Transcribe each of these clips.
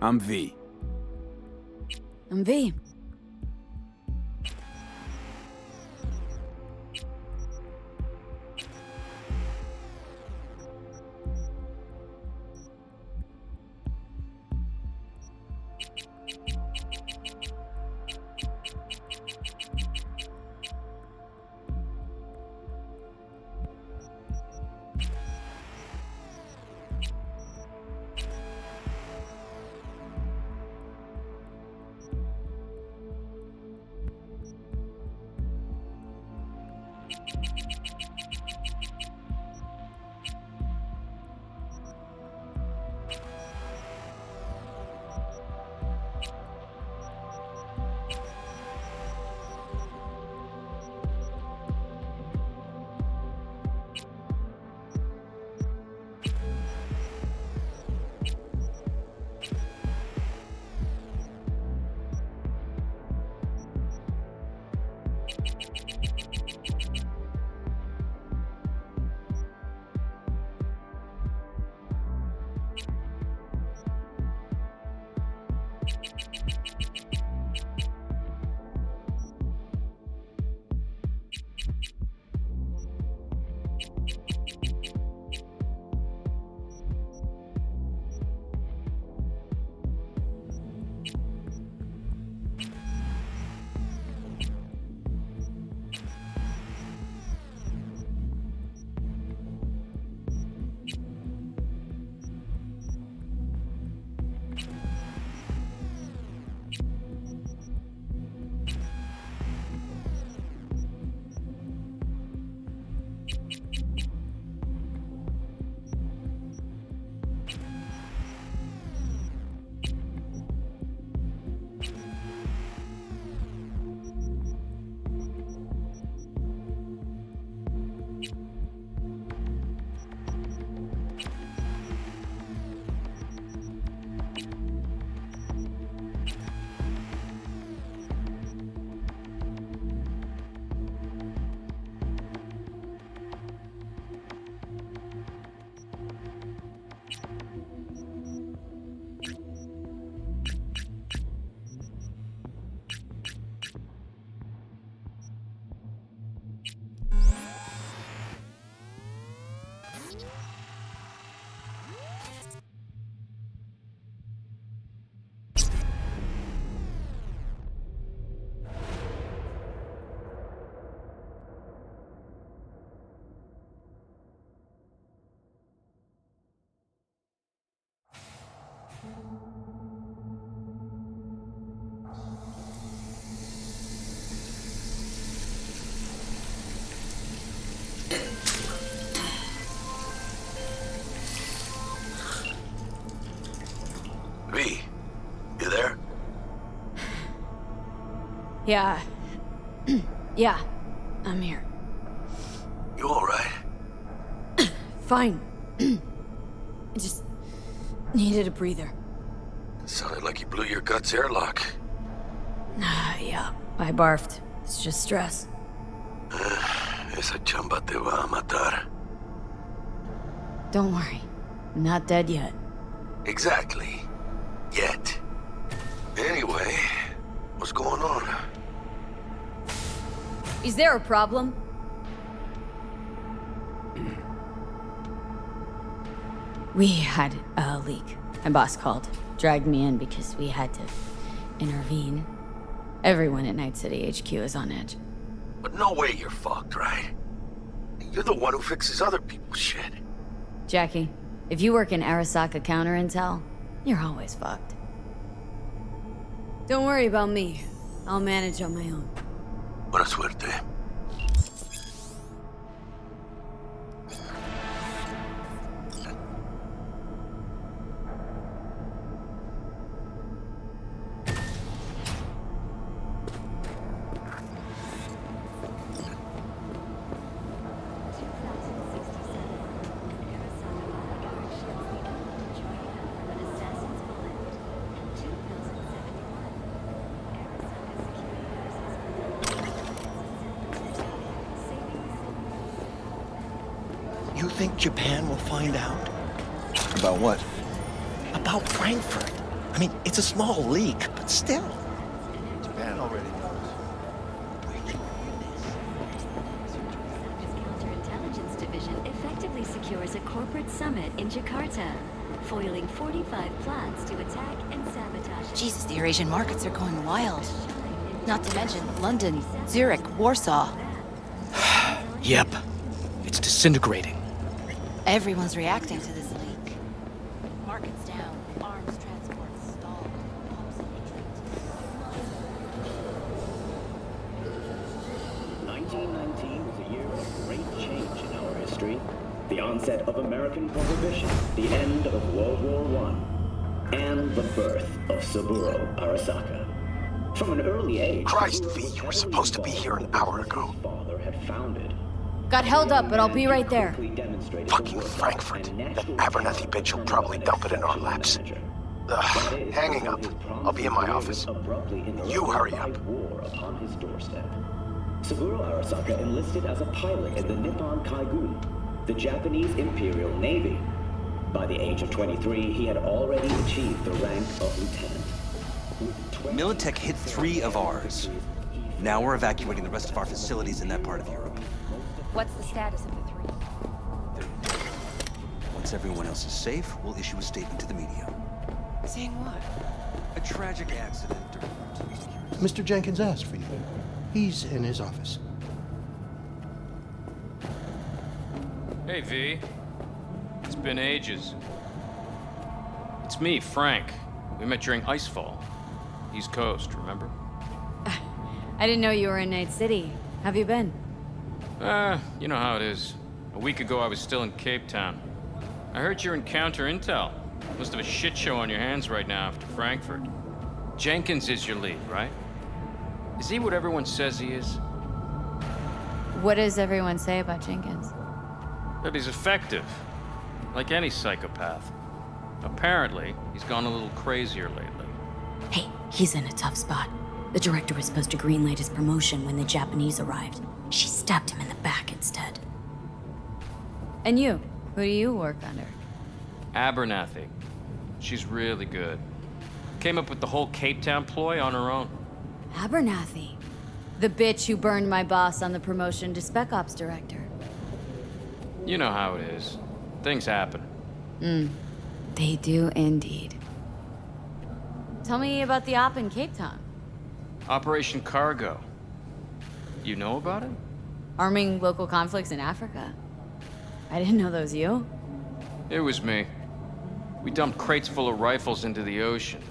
I'm V. I'm V. V, you there? Yeah. Yeah. I'm here. You alright? Fine. I just needed a breather. It sounded like you blew your guts airlock. Yeah, I barfed. It's just stress. Esa chamba te va a matar. Don't worry. I'm not dead yet. Exactly. Yet. Anyway, what's going on? Is there a problem? We had a leak. My boss called. Dragged me in because we had to intervene. Everyone at Night City HQ is on edge. But no way you're fucked, right? You're the one who fixes other people's shit. Jackie, if you work in Arasaka counter intel, you're always fucked. Don't worry about me. I'll manage on my own. Buena suerte. You think Japan will find out? About what? About Frankfurt. I mean, it's a small leak, but still. Japan already knows. Counterintelligence Division effectively secures a corporate summit in Jakarta, foiling 45 plots to attack and sabotage. Jesus, the Eurasian markets are going wild. Not to mention London, Zurich, Warsaw. Yep. It's disintegrating. Everyone's reacting to this leak. Markets down, arms transports stalled. 1919 was a year of great change in our history. The onset of American Prohibition, the end of World War I, and the birth of Saburo Arasaka. From an early age, Christ, V, you were supposed to be here an hour ago. His father had founded. Got held up, but I'll be right there. Fucking Frankfurt. That Abernathy bitch will probably dump it in our laps. Hanging up. I'll be in my office. You hurry up. War upon his doorstep. Saburo Arasaka enlisted as a pilot in the Nippon Kaigun, the Japanese Imperial Navy. By the age of 23, he had already achieved the rank of lieutenant. Militech hit 3 of ours. Now we're evacuating the rest of our facilities in that part of Europe. What's the status of the 3? Once everyone else is safe, we'll issue a statement to the media. Saying what? A tragic accident during routine security. Mr. Jenkins asked for you. He's in his office. Hey, V. It's been ages. It's me, Frank. We met during Icefall. East Coast, remember? I didn't know you were in Night City. Have you been? You know how it is. A week ago, I was still in Cape Town. I heard you're in counter intel. Must have a shit show on your hands right now after Frankfurt. Jenkins is your lead, right? Is he what everyone says he is? What does everyone say about Jenkins? That he's effective. Like any psychopath. Apparently, he's gone a little crazier lately. Hey, he's in a tough spot. The director was supposed to greenlight his promotion when the Japanese arrived. She stabbed him in the back instead. And you? Who do you work under? Abernathy. She's really good. Came up with the whole Cape Town ploy on her own. Abernathy. The bitch who burned my boss on the promotion to Spec Ops Director. You know how it is. Things happen. They do indeed. Tell me about the op in Cape Town. Operation Cargo. You know about it? Arming local conflicts in Africa. I didn't know that was you. It was me. We dumped crates full of rifles into the ocean.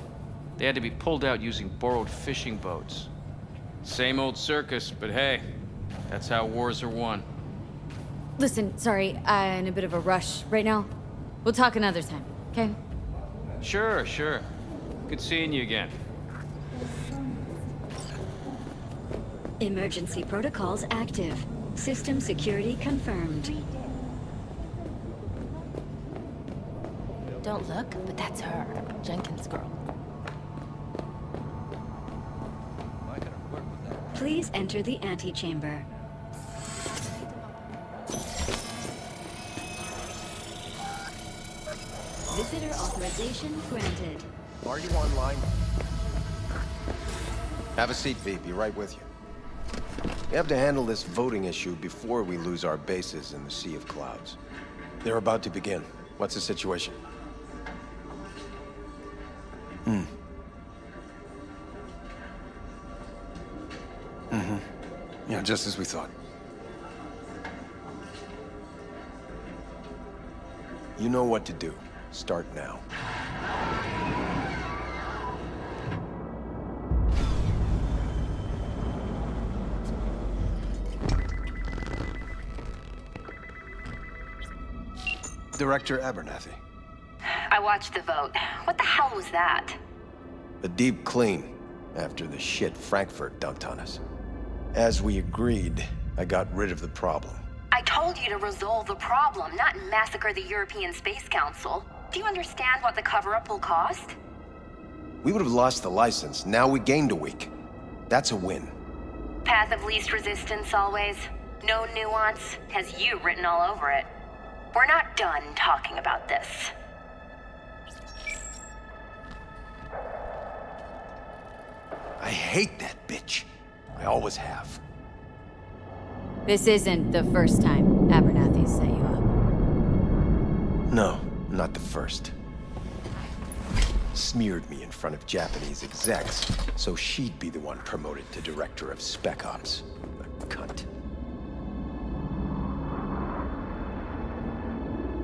They had to be pulled out using borrowed fishing boats. Same old circus, but hey, that's how wars are won. Listen, sorry, I'm in a bit of a rush right now. We'll talk another time, okay? Sure. Good seeing you again. Emergency protocols active. System security confirmed. Don't look, but that's her. Jenkins' girl. Please enter the antechamber. Visitor authorization granted. Are you online? Have a seat, V. Be right with you. We have to handle this voting issue before we lose our bases in the Sea of Clouds. They're about to begin. What's the situation? Yeah, just as we thought. You know what to do. Start now. Director Abernathy. I watched the vote. What the hell was that? A deep clean after the shit Frankfurt dumped on us. As we agreed, I got rid of the problem. I told you to resolve the problem, not massacre the European Space Council. Do you understand what the cover-up will cost? We would have lost the license. Now we gained a week. That's a win. Path of least resistance always. No nuance. Has you written all over it. We're not done talking about this. I hate that bitch. I always have. This isn't the first time Abernathy set you up. No, not the first. Smeared me in front of Japanese execs, so she'd be the one promoted to Director of Spec Ops. A cunt.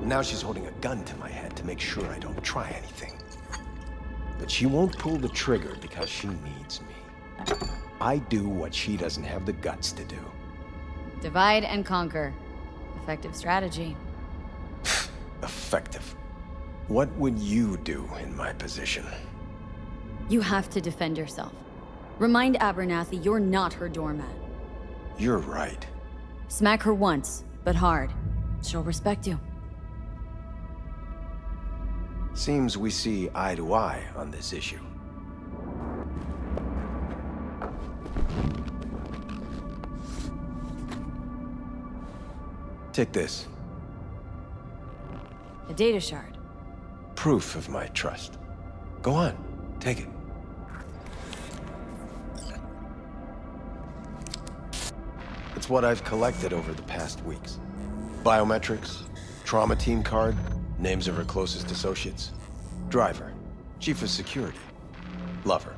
Now she's holding a gun to my head to make sure I don't try anything. But she won't pull the trigger because she needs me. I do what she doesn't have the guts to do. Divide and conquer. Effective strategy. Effective. What would you do in my position? You have to defend yourself. Remind Abernathy you're not her doormat. You're right. Smack her once, but hard. She'll respect you. Seems we see eye to eye on this issue. Take this. A data shard. Proof of my trust. Go on, take it. It's what I've collected over the past weeks. Biometrics, trauma team card, names of her closest associates. Driver, chief of security, lover,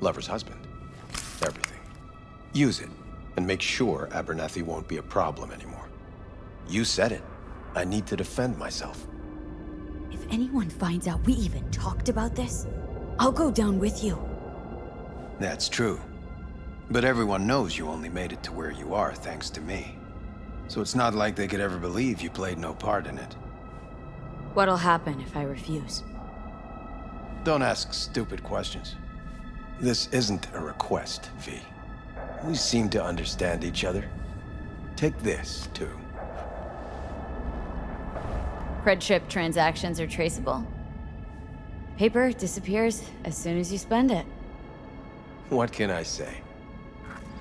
lover's husband. Everything. Use it, and make sure Abernathy won't be a problem anymore. You said it. I need to defend myself. If anyone finds out we even talked about this, I'll go down with you. That's true. But everyone knows you only made it to where you are thanks to me. So it's not like they could ever believe you played no part in it. What'll happen if I refuse? Don't ask stupid questions. This isn't a request, V. We seem to understand each other. Take this, too. Cred chip transactions are traceable. Paper disappears as soon as you spend it. What can I say?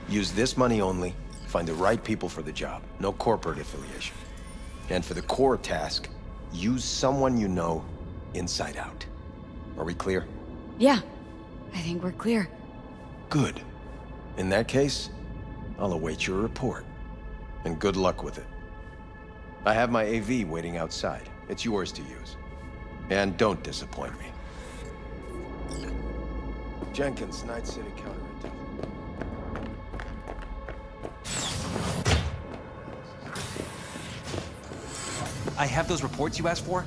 Use this money only, find the right people for the job, no corporate affiliation. And for the core task, use someone you know inside out. Are we clear? Yeah, I think we're clear. Good. In that case, I'll await your report. And good luck with it. I have my AV waiting outside. It's yours to use. And don't disappoint me. Jenkins, Night City Counterintel. I have those reports you asked for?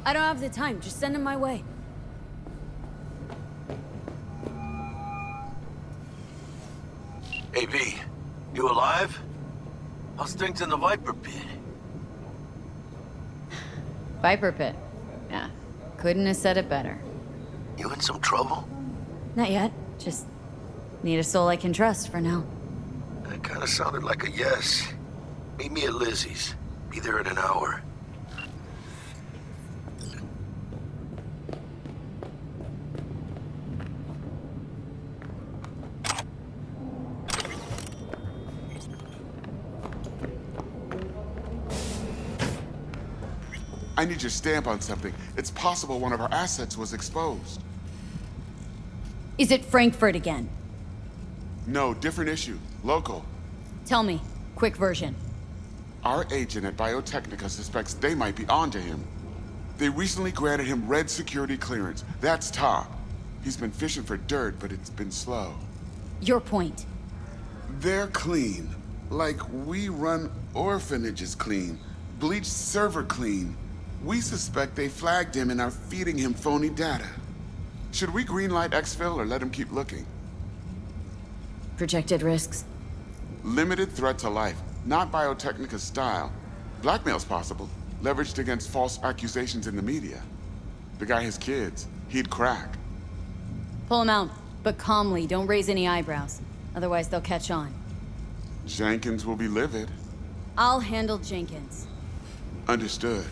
I don't have the time, just send them my way. Hey, V, you alive? How's things in the Viper Pit? Viper Pit. Yeah, couldn't have said it better. You in some trouble? Not yet, just need a soul I can trust for now. That kind of sounded like a yes. Meet me at Lizzie's. Be there in an hour. I need your stamp on something. It's possible one of our assets was exposed. Is it Frankfurt again? No, different issue. Local. Tell me, quick version. Our agent at Biotechnica suspects they might be onto him. They recently granted him red security clearance. That's top. He's been fishing for dirt, but it's been slow. Your point. They're clean. Like we run orphanages clean. Bleached server clean. We suspect they flagged him and are feeding him phony data. Should we greenlight exfil or let him keep looking? Projected risks? Limited threat to life, not Biotechnica's style. Blackmail's possible, leveraged against false accusations in the media. The guy has kids. He'd crack. Pull him out, but calmly, don't raise any eyebrows. Otherwise they'll catch on. Jenkins will be livid. I'll handle Jenkins. Understood.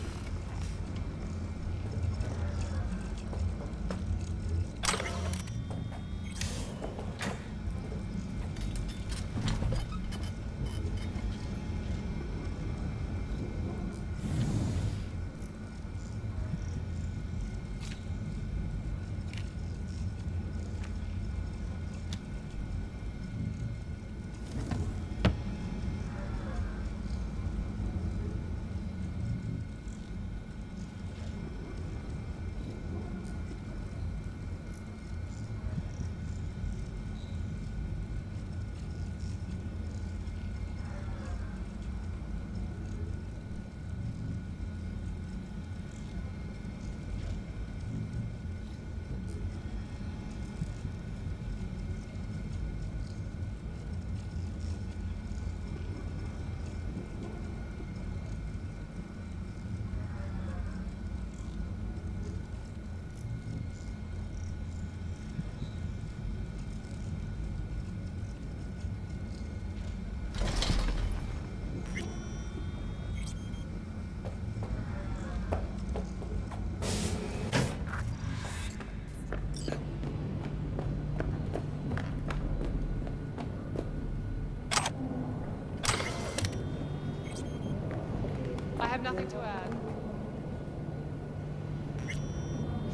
nothing to add.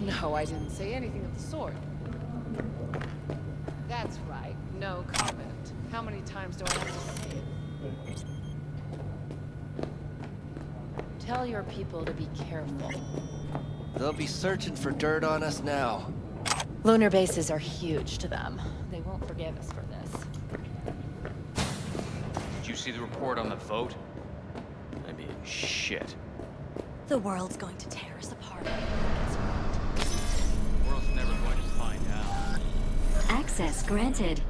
No, I didn't say anything of the sort. That's right, no comment. How many times do I have to say it? Tell your people to be careful. They'll be searching for dirt on us now. Lunar bases are huge to them. They won't forgive us for this. Did you see the report on the vote? I mean, shit. The world's going to tear us apart. The world's never going to find out. Access granted.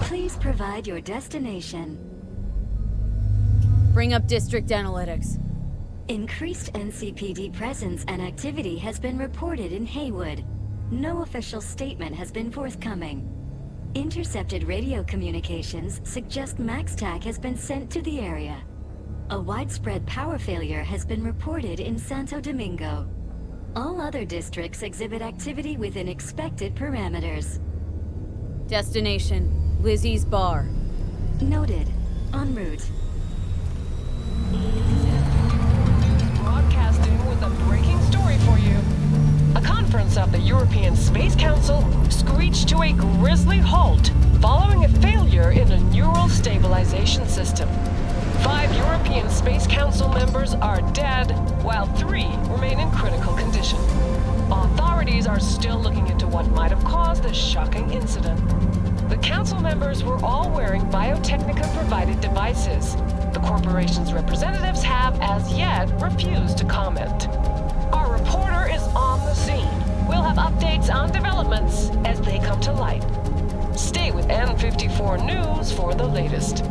Please provide your destination. Bring up district analytics. Increased NCPD presence and activity has been reported in Haywood. No official statement has been forthcoming. Intercepted radio communications suggest MaxTac has been sent to the area. A widespread power failure has been reported in Santo Domingo. All other districts exhibit activity within expected parameters. Destination, Lizzie's bar. Noted. En route. Broadcasting with a breaking story for you. A conference of the European Space Council screeched to a grisly halt following a failure in a neural stabilization system. 5 European Space Council members are dead, while 3 remain in critical condition. Authorities are still looking into what might have caused this shocking incident. The council members were all wearing Biotechnica-provided devices. The corporation's representatives have, as yet, refused to comment. Our reporter is on the scene. We'll have updates on developments as they come to light. Stay with N54 News for the latest.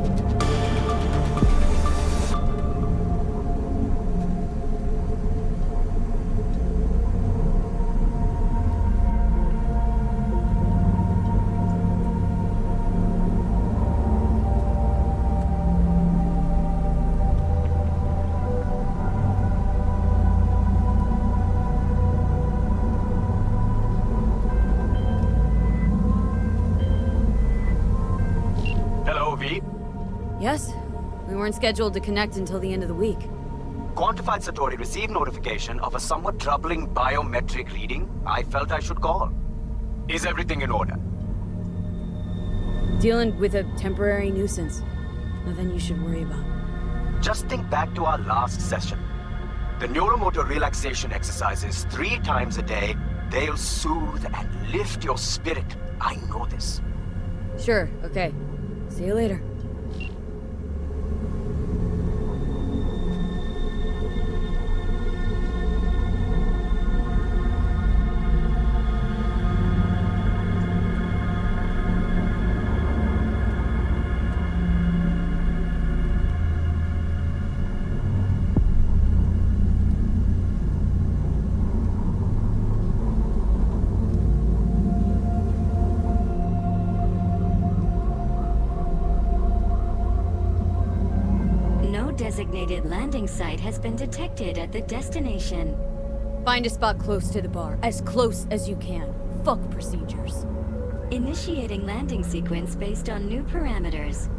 Yes? We weren't scheduled to connect until the end of the week. Quantified Satori received notification of a somewhat troubling biometric reading. I felt I should call. Is everything in order? Dealing with a temporary nuisance. Nothing you should worry about. Just think back to our last session. The neuromotor relaxation exercises 3 times a day. They'll soothe and lift your spirit. I know this. Sure, okay. See you later. Designated landing site has been detected at the destination. Find a spot close to the bar, as close as you can. Fuck procedures. Initiating landing sequence based on new parameters.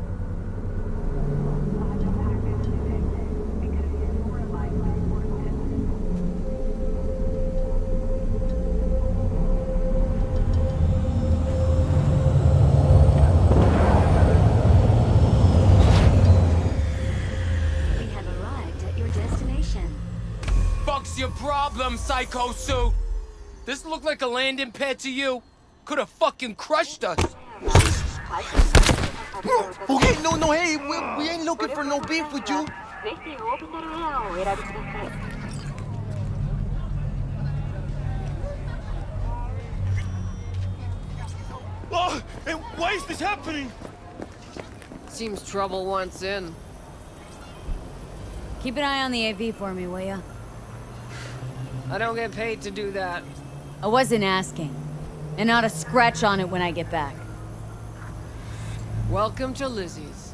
Your problem, Psycho Sue? This look like a landing pad to you? Could have fucking crushed us. Okay, no, hey, we ain't looking for no beef with you. Oh, and why is this happening? Seems trouble wants in. Keep an eye on the AV for me, will ya? I don't get paid to do that. I wasn't asking. And not a scratch on it when I get back. Welcome to Lizzie's.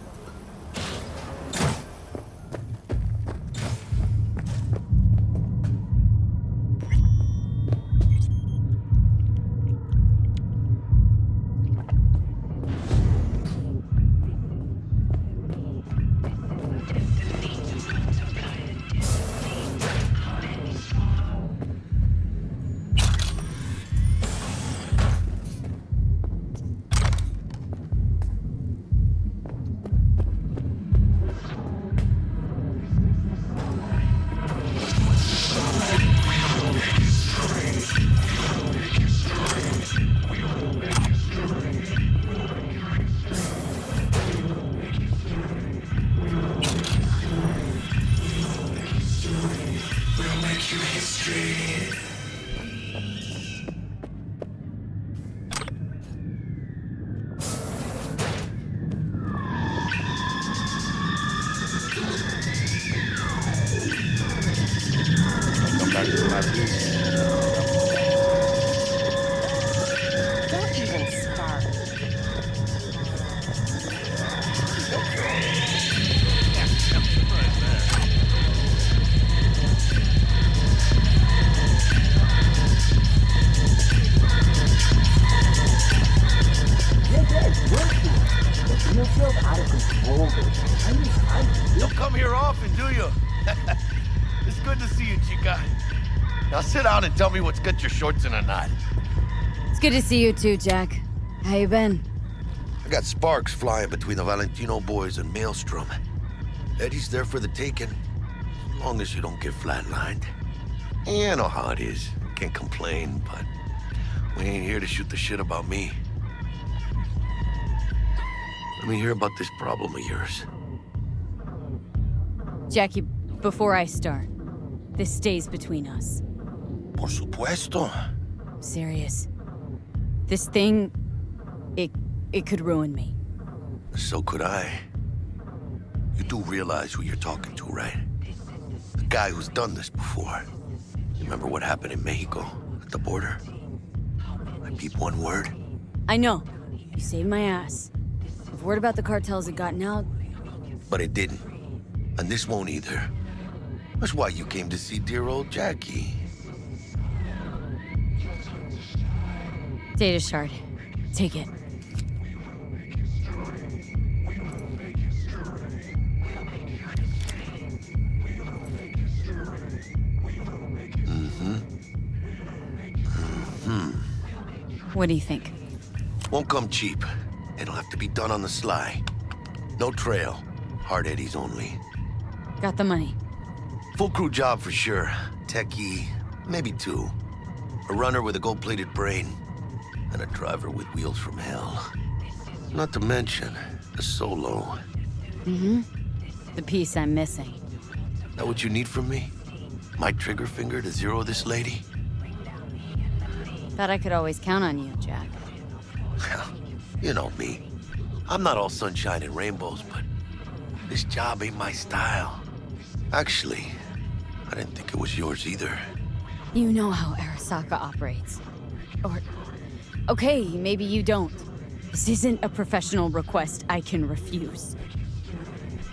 Don't even start. Don't come here often, do you? It's good to see you, chica. Now sit down and tell me what's got your shorts in a knot. It's good to see you too, Jack. How you been? I got sparks flying between the Valentino boys and Maelstrom. Eddie's there for the taking, as long as you don't get flatlined. You know how it is. Can't complain, but we ain't here to shoot the shit about me. Let me hear about this problem of yours. Jackie, before I start, this stays between us. Por supuesto. I'm serious. This thing, it could ruin me. So could I. You do realize who you're talking to, right? The guy who's done this before. Remember what happened in Mexico, at the border? I peep one word. I know. You saved my ass. If word about the cartels had gotten out... But it didn't. And this won't either. That's why you came to see dear old Jackie. Data shard. Take it. What do you think? Won't come cheap. It'll have to be done on the sly. No trail. Hard eddies only. Got the money. Full crew job for sure. Techie, maybe two. A runner with a gold-plated brain. And a driver with wheels from hell. Not to mention, a solo. Mm-hmm. The piece I'm missing. That what you need from me? My trigger finger to zero this lady? Thought I could always count on you, Jack. You know me. I'm not all sunshine and rainbows, but this job ain't my style. Actually, I didn't think it was yours either. You know how Arasaka operates. Or... okay, maybe you don't. This isn't a professional request I can refuse.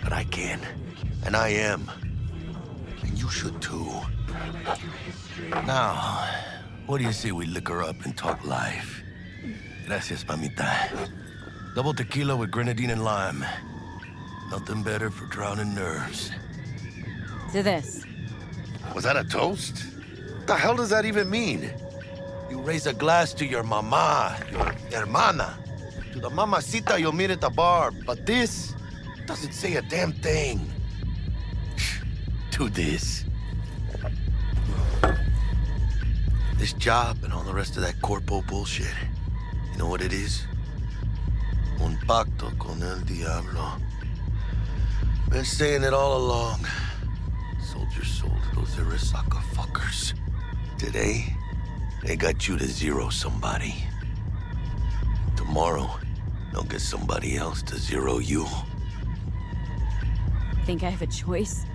But I can. And I am. And you should too. Now, what do you say we liquor up and talk life? Gracias, mamita. Double tequila with grenadine and lime. Nothing better for drowning nerves. To this. Was that a toast? What the hell does that even mean? You raise a glass to your mama, your hermana, to the mamacita you'll meet at the bar, but this doesn't say a damn thing. To this. This job and all the rest of that corpo bullshit. You know what it is? Un pacto con el diablo. Been saying it all along. Sold your soul to those Arasaka fuckers. Today, they got you to zero somebody. Tomorrow, they'll get somebody else to zero you. Think I have a choice?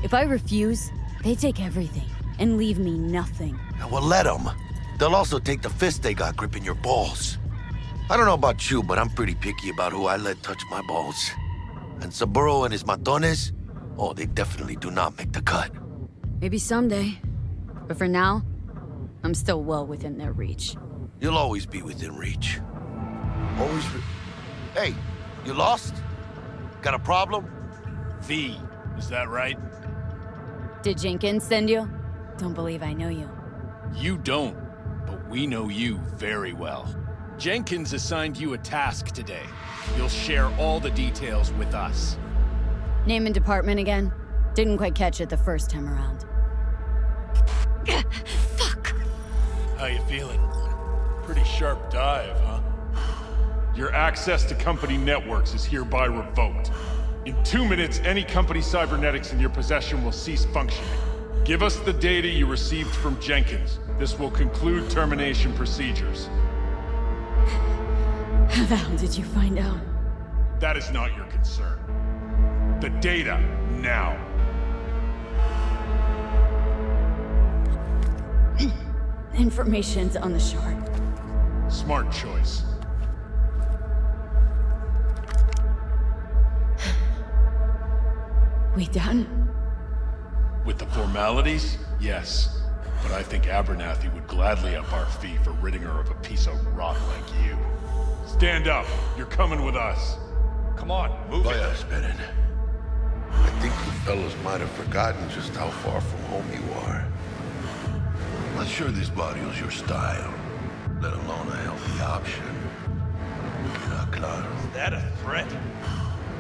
If I refuse, they take everything and leave me nothing. Well, let them. They'll also take the fist they got gripping your balls. I don't know about you, but I'm pretty picky about who I let touch my balls. And Saburo and his matones, oh, they definitely do not make the cut. Maybe someday. But for now, I'm still well within their reach. You'll always be within reach. Always Hey, you lost? Got a problem? V, is that right? Did Jenkins send you? Don't believe I know you. You don't, but we know you very well. Jenkins assigned you a task today. You'll share all the details with us. Name and department again? Didn't quite catch it the first time around. Fuck! How you feeling? Pretty sharp dive, huh? Your access to company networks is hereby revoked. In 2 minutes, any company cybernetics in your possession will cease functioning. Give us the data you received from Jenkins. This will conclude termination procedures. How the hell did you find out? That is not your concern. The data, now. Information's on the shard. Smart choice. We done? With the formalities, yes. But I think Abernathy would gladly up our fee for ridding her of a piece of rot like you. Stand up. You're coming with us. Come on, move it. Bennett. I think you fellas might have forgotten just how far from home you are. Not sure this barrio's your style, let alone a healthy option. Queda claro. Is that a threat?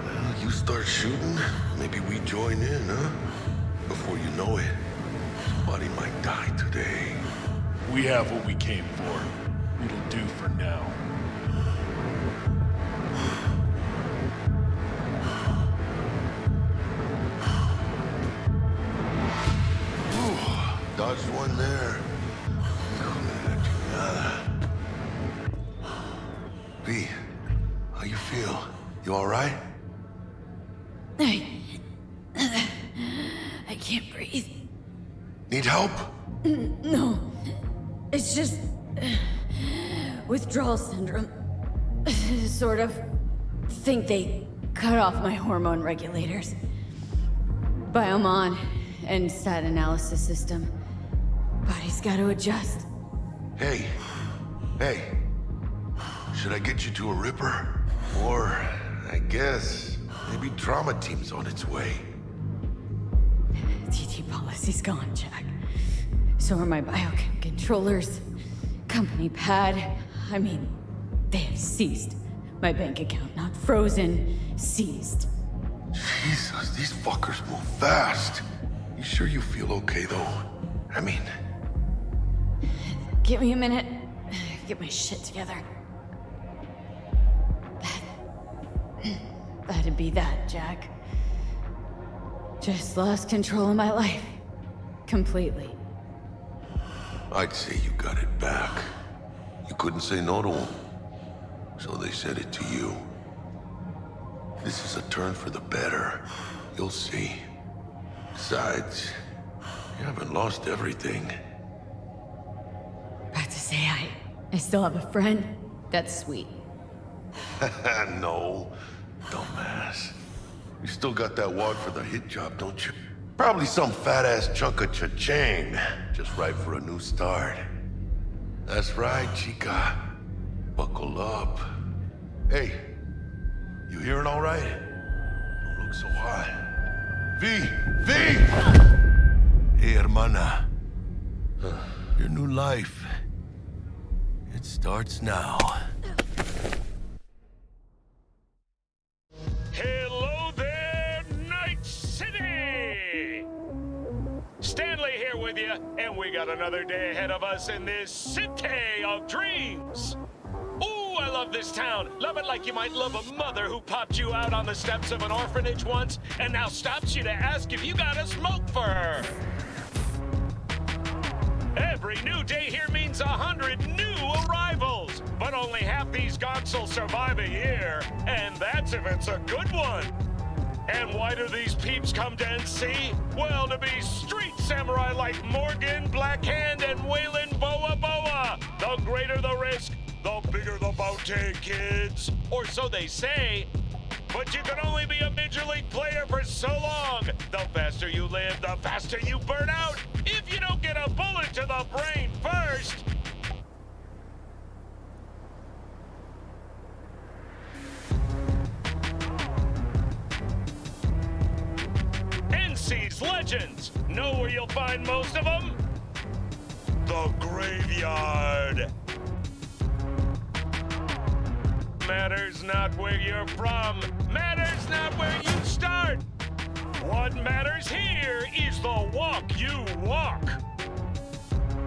Well, you start shooting, maybe we join in, huh? Before you know it, somebody might die today. We have what we came for. It'll do for now. Dodged one there. V, how you feel? You all right? I can't breathe. Need help? No. It's just... withdrawal syndrome. Sort of. Think they cut off my hormone regulators. Biomon and stat analysis system. Body's gotta adjust. Hey. Should I get you to a Ripper? Or, I guess, maybe trauma team's on its way. TT policy's gone, Jack. So are my biochem controllers. Company pad. I mean, they have ceased. My bank account not frozen, seized. Jesus, these fuckers move fast. You sure you feel okay, though? I mean... Give me a minute. Get my shit together. That'd be that, Jack. Just lost control of my life. Completely. I'd say you got it back. You couldn't say no to them. So they said it to you. This is a turn for the better. You'll see. Besides, you haven't lost everything. About to say I still have a friend. That's sweet. No, dumbass. You still got that wad for the hit job, don't you? Probably some fat-ass chunk of cha-ching. Just right for a new start. That's right, chica. Buckle up. Hey, you hearing all right? Don't look so hot. V! Hey, hermana. Your new life. It starts now. Hello there, Night City! Stanley here with you, and we got another day ahead of us in this city of dreams. Ooh, I love this town. Love it like you might love a mother who popped you out on the steps of an orphanage once, and now stops you to ask if you got a smoke for her. Every new day here means 100 new arrivals, but only half these gonks survive a year, and that's if it's a good one. And why do these peeps come to NC? Well, to be street samurai like Morgan, Blackhand, and Waylon Boa Boa. The greater the risk, The bigger the bounty, kids. Or so they say. But you can only be a Major League player for so long. The faster you live, the faster you burn out. If you don't get a bullet to the brain first. NC's Legends. Know where you'll find most of them? The graveyard. Matters not where you're from. Matters not where you start. What matters here is the walk you walk.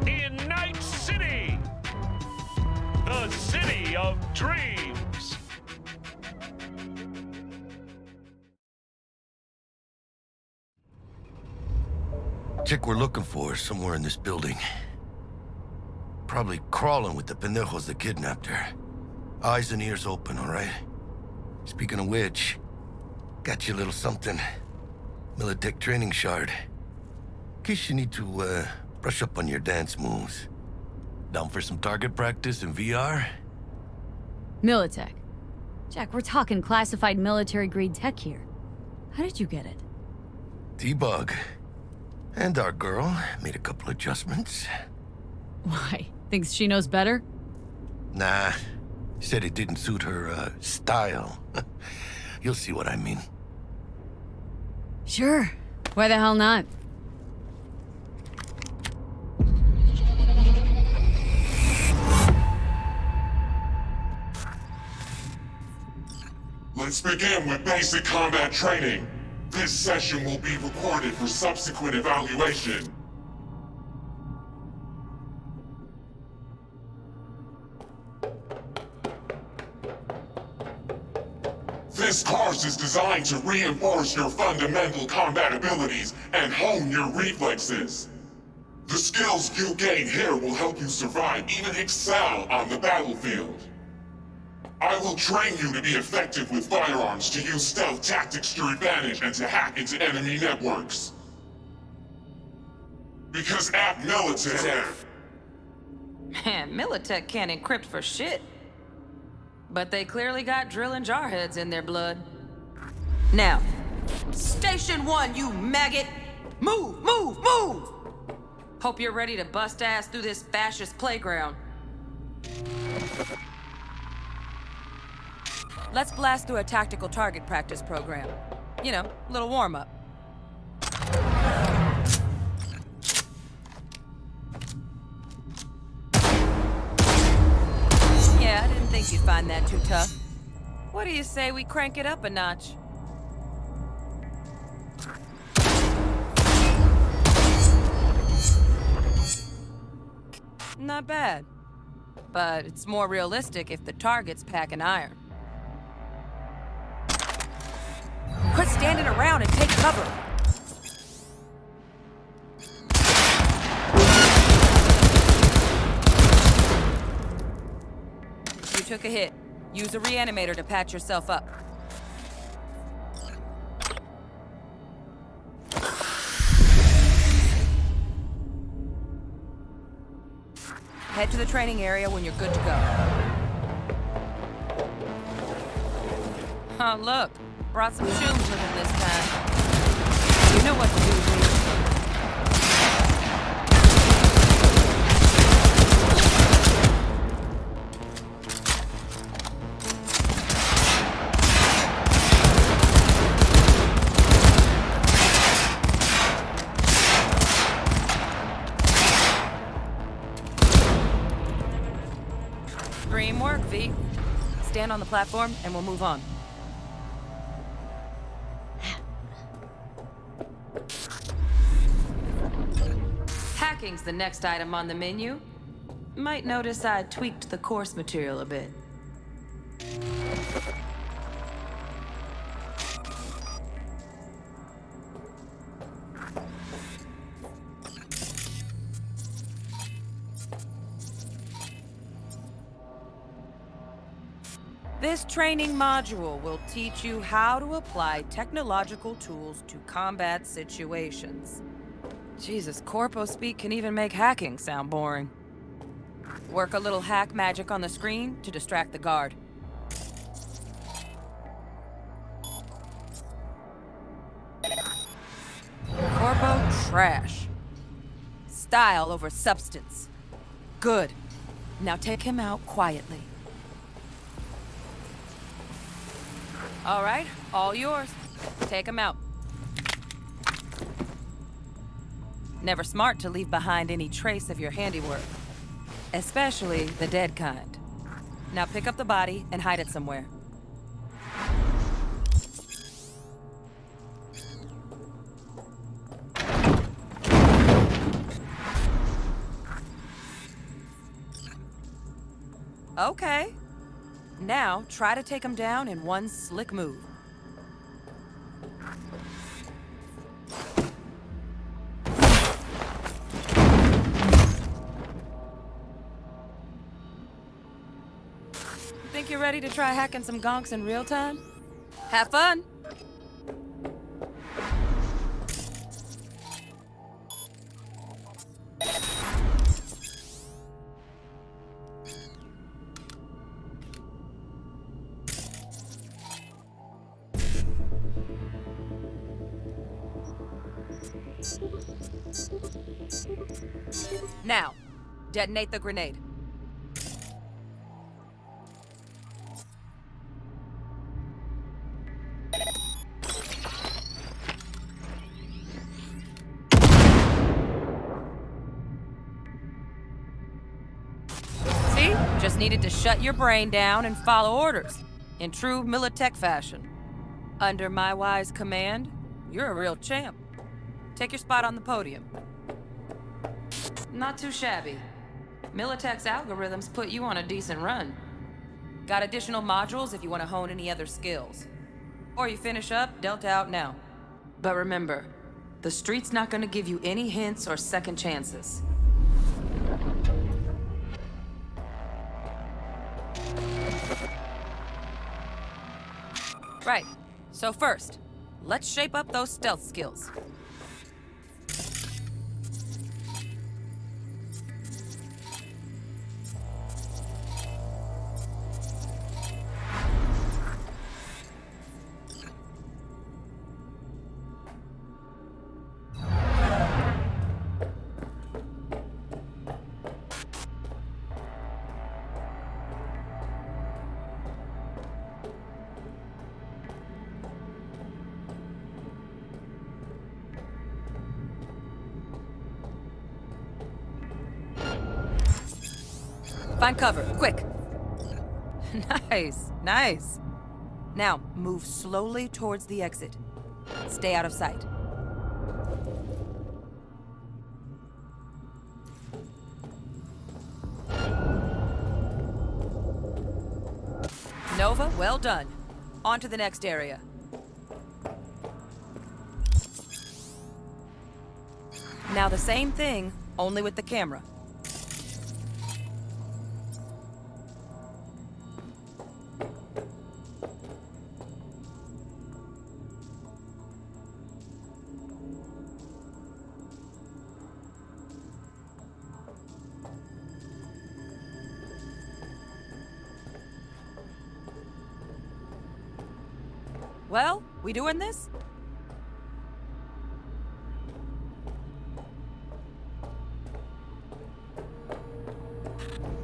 In Night City. The city of dreams. Chick we're looking for is somewhere in this building. Probably crawling with the pendejos that kidnapped her. Eyes and ears open, all right? Speaking of which, got you a little something. Militech training shard. In case you need to, brush up on your dance moves. Down for some target practice in VR? Militech. Jack, we're talking classified military-grade tech here. How did you get it? T-Bug. And our girl made a couple adjustments. Why? Thinks she knows better? Nah. Said it didn't suit her, style. You'll see what I mean. Sure. Why the hell not? Let's begin with basic combat training. This session will be recorded for subsequent evaluation. This course is designed to reinforce your fundamental combat abilities and hone your reflexes. The skills you gain here will help you survive, even excel on the battlefield. I will train you to be effective with firearms, to use stealth tactics to your advantage, and to hack into enemy networks. Because at Militech... Man, Militech can't encrypt for shit. But they clearly got drill and jarheads in their blood. Now, Station 1, you maggot! Move, move, move! Hope you're ready to bust ass through this fascist playground. Let's blast through a tactical target practice program. You know, a little warm-up. Yeah, I didn't think you'd find that too tough. What do you say we crank it up a notch? Not bad. But it's more realistic if the target's packing iron. Quit standing around and take cover! You took a hit. Use a reanimator to patch yourself up. Head to the training area when you're good to go. Oh, look. Brought some shrooms with him this time. You know what to do, dude. Dream work, V. Stand on the platform and we'll move on. Hacking's the next item on the menu. Might notice I tweaked the course material a bit. This training module will teach you how to apply technological tools to combat situations. Jesus, corpo speak can even make hacking sound boring. Work a little hack magic on the screen to distract the guard. Corpo trash. Style over substance. Good. Now take him out quietly. All right, all yours. Take him out. Never smart to leave behind any trace of your handiwork. Especially the dead kind. Now pick up the body and hide it somewhere. Okay. Now, try to take him down in one slick move. Think you're ready to try hacking some gonks in real time? Have fun! Now, detonate the grenade. See? Just needed to shut your brain down and follow orders, in true Militech fashion. Under my wise command, you're a real champ. Take your spot on the podium. Not too shabby. Militech's algorithms put you on a decent run. Got additional modules if you want to hone any other skills. Or you finish up, Delta out now. But remember, the street's not gonna give you any hints or second chances. Right, so first, let's shape up those stealth skills. Find cover, quick. Nice, nice. Now, move slowly towards the exit. Stay out of sight. Nova, well done. On to the next area. Now the same thing, only with the camera. Well, we doing this?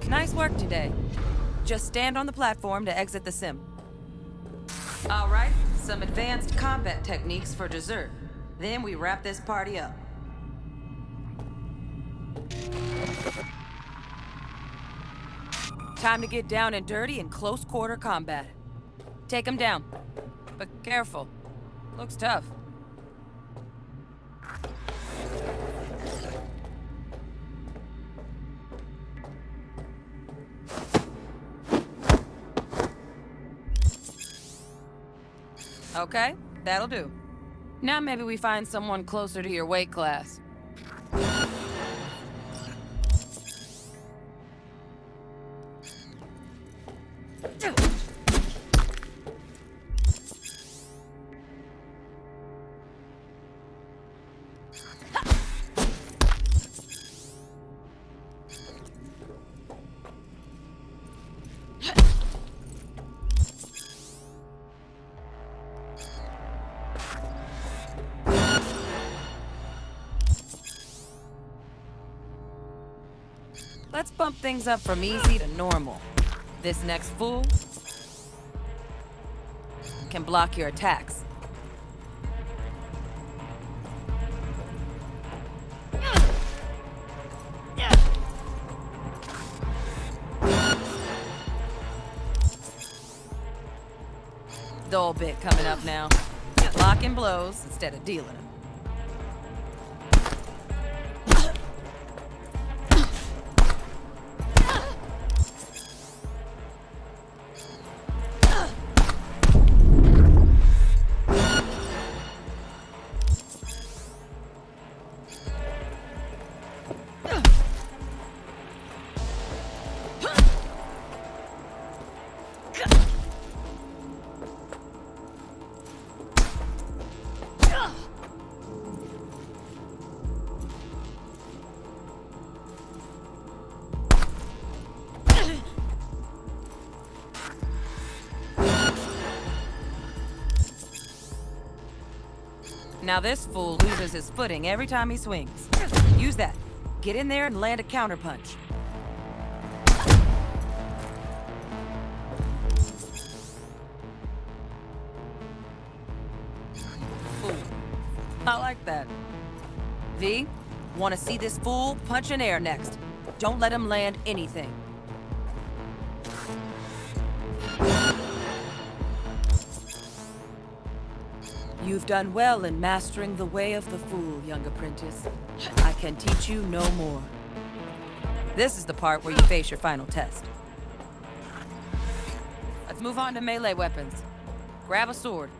Nice work today. Just stand on the platform to exit the sim. All right, some advanced combat techniques for dessert. Then we wrap this party up. Time to get down and dirty in close quarter combat. Take him down. But careful. Looks tough. Okay, that'll do. Now maybe we find someone closer to your weight class. let's bump things up from easy to normal. This next fool can block your attacks. Dull bit coming up now. Blocking blows instead of dealing them. Now this fool loses his footing every time he swings. Use that. Get in there and land a counterpunch. Fool. I like that. V, want to see this fool punch in air next. Don't let him land anything. You've done well in mastering the way of the fool, young apprentice. I can teach you no more. This is the part where you face your final test. Let's move on to melee weapons. Grab a sword.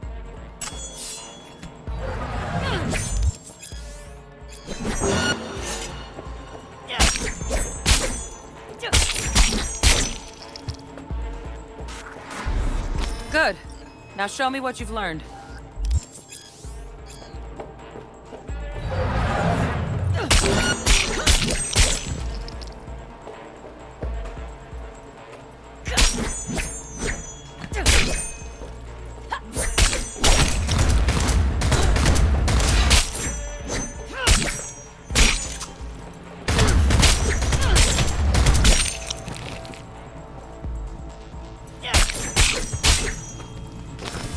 Good. Now show me what you've learned.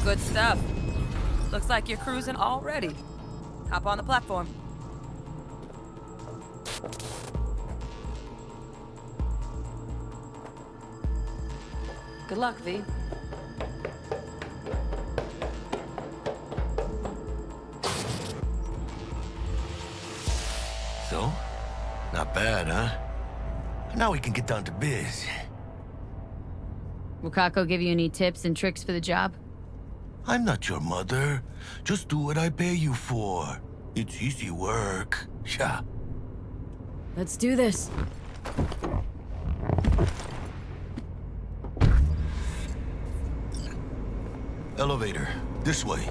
Good stuff. Looks like you're cruising already. Hop on the platform. Good luck, V. So? Not bad, huh? Now we can get down to biz. Will Kako give you any tips and tricks for the job? I'm not your mother. Just do what I pay you for. It's easy work. Yeah. Let's do this. Elevator. This way.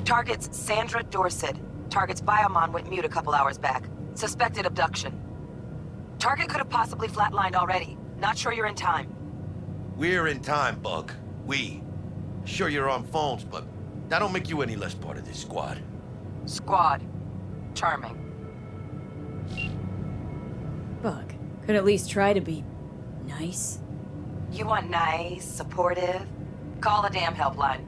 Target's Sandra Dorset. Target's biomon went mute a couple hours back. Suspected abduction. Target could have possibly flatlined already. Not sure you're in time. We're in time, Bug. We. Sure you're on phones, but that don't make you any less part of this squad. Squad. Charming. Bug. Could at least try to be nice. You want nice, supportive? Call the damn helpline.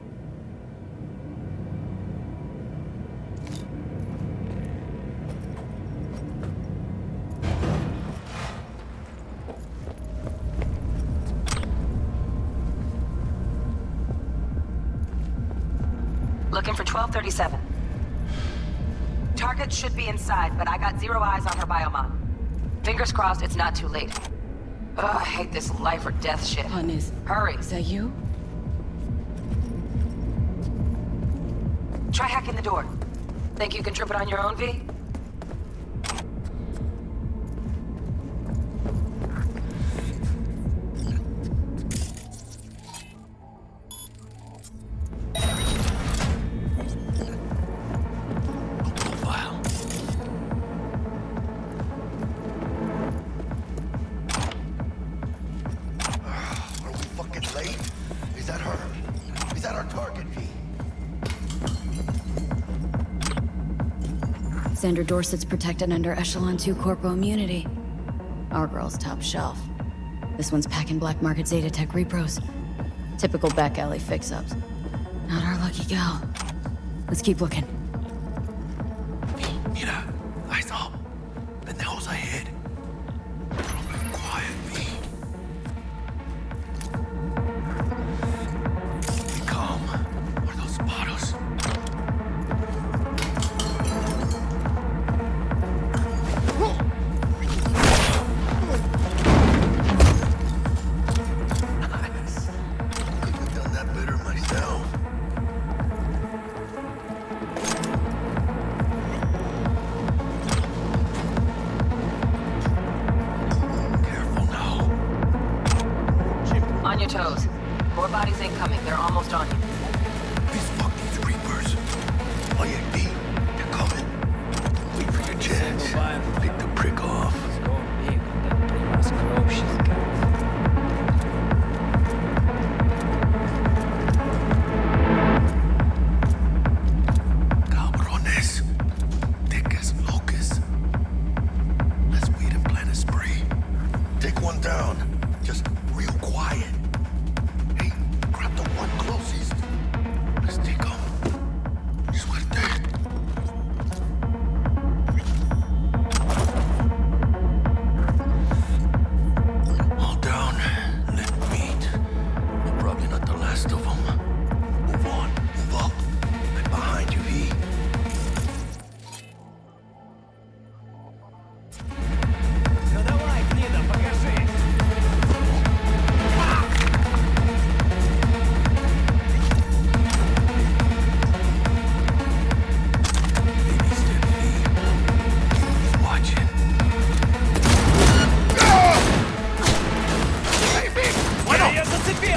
Looking for 1237. Target should be inside, but I got zero eyes on her biomon. Fingers crossed it's not too late. I hate this life or death shit. Honest. Hurry. Is that you? Try hacking the door. Think you can trip it on your own, V? Xander Dorset's protected under Echelon 2 Corpo immunity. Our girl's top shelf. This one's packing black market Zetatech repros. Typical back alley fix-ups. Not our lucky gal. Let's keep looking. Mira, eyes up. Pendejos ahead. Quiet, V. Be calm, or they'll spot us. On your toes. More bodies incoming. They're almost on you. These fucking creepers. Oh yeah, B. They're coming. Wait for your chance. Pick the prick off. Cabrones. Thick as locusts. Let's wait and plan a spree. Take one down. Just real quiet. Hey, grab the one closest. Let's take him. Suerte. All down. Let meet. We're probably not the last of them. Move on. Move up. Right behind you, V.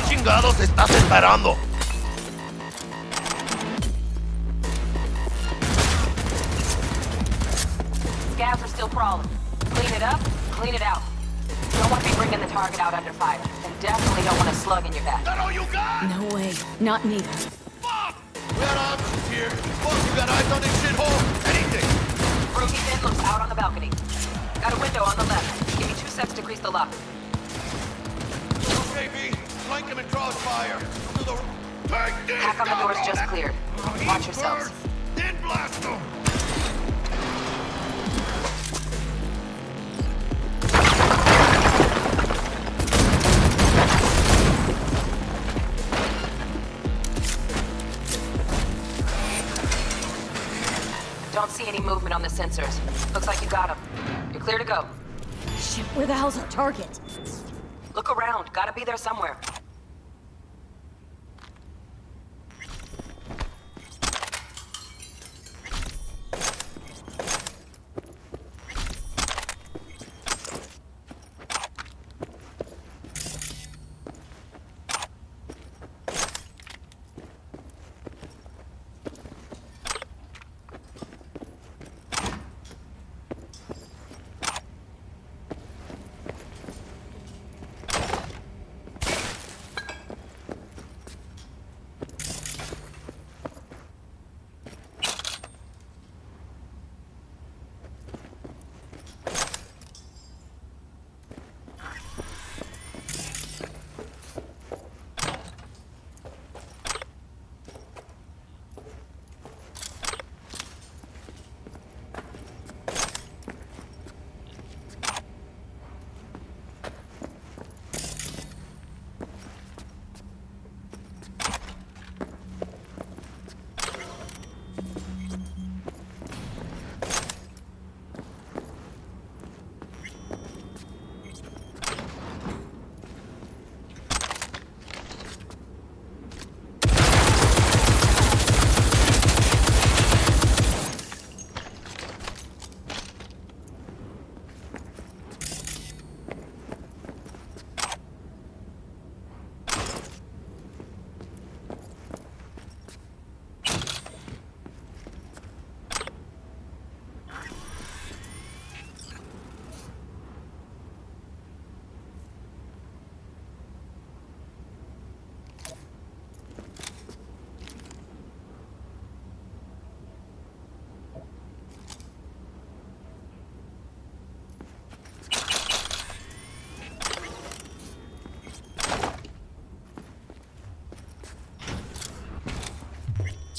Chingados estás esperando. Scabs are still crawling. Clean it up, clean it out. Don't want to be bringing the target out under fire. And definitely don't want a slug in your back. That all you got? No way. Not neither. Fuck! We got options here. Fuck, you got eyes on this shithole? Anything. Brody Finn looks out on the balcony. Got a window on the left. Give me 2 seconds to grease the lock. Okay, V. Flank him and crossfire. To the... Hack on the door's just cleared. Watch yourselves. Then blast them. Don't see any movement on the sensors. Looks like you got them. You're clear to go. Shit, where the hell's our target? Look around. Gotta be there somewhere.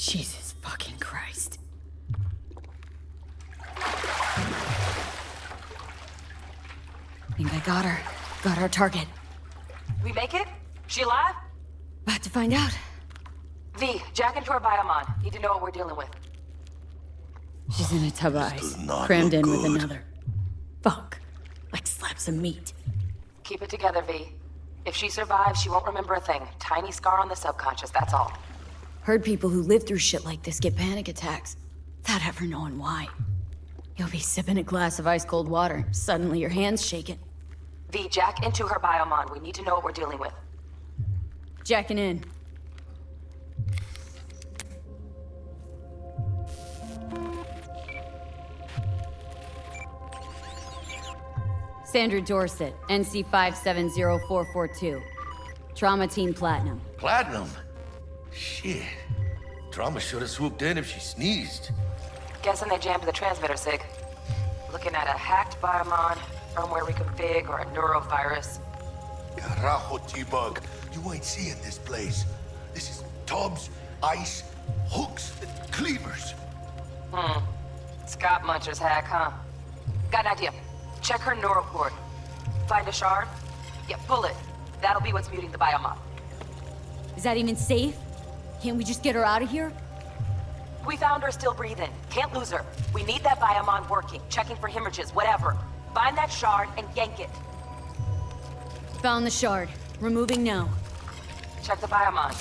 Jesus fucking Christ. Think I got her. Got our target. We make it? She alive? About to find out. V, jack into her biomon. Need to know what we're dealing with. She's in a tub of ice, does not crammed look in with good. another. Fuck. Like slabs of meat. Keep it together, V. If she survives, she won't remember a thing. Tiny scar on the subconscious, that's all. Heard people who live through shit like this get panic attacks, without ever knowing why. You'll be sipping a glass of ice-cold water, suddenly your hand's shaking. V, jack into her biomon. We need to know what we're dealing with. Jacking in. Sandra Dorset, NC 570442. Trauma Team Platinum. Platinum? Shit. Trauma should have swooped in if she sneezed. Guessing they jammed the transmitter, Sig. Looking at a hacked biomon, firmware reconfig, or a neurovirus. Carajo, T-Bug. You ain't seeing this place. This is tubs, ice, hooks, and cleavers. Scott Muncher's hack, huh? Got an idea. Check her neural cord. Find a shard? Yeah, pull it. That'll be what's muting the biomon. Is that even safe? Can't we just get her out of here? We found her still breathing. Can't lose her. We need that biomon working, checking for hemorrhages, whatever. Find that shard and yank it. Found the shard. Removing now. Check the biomon.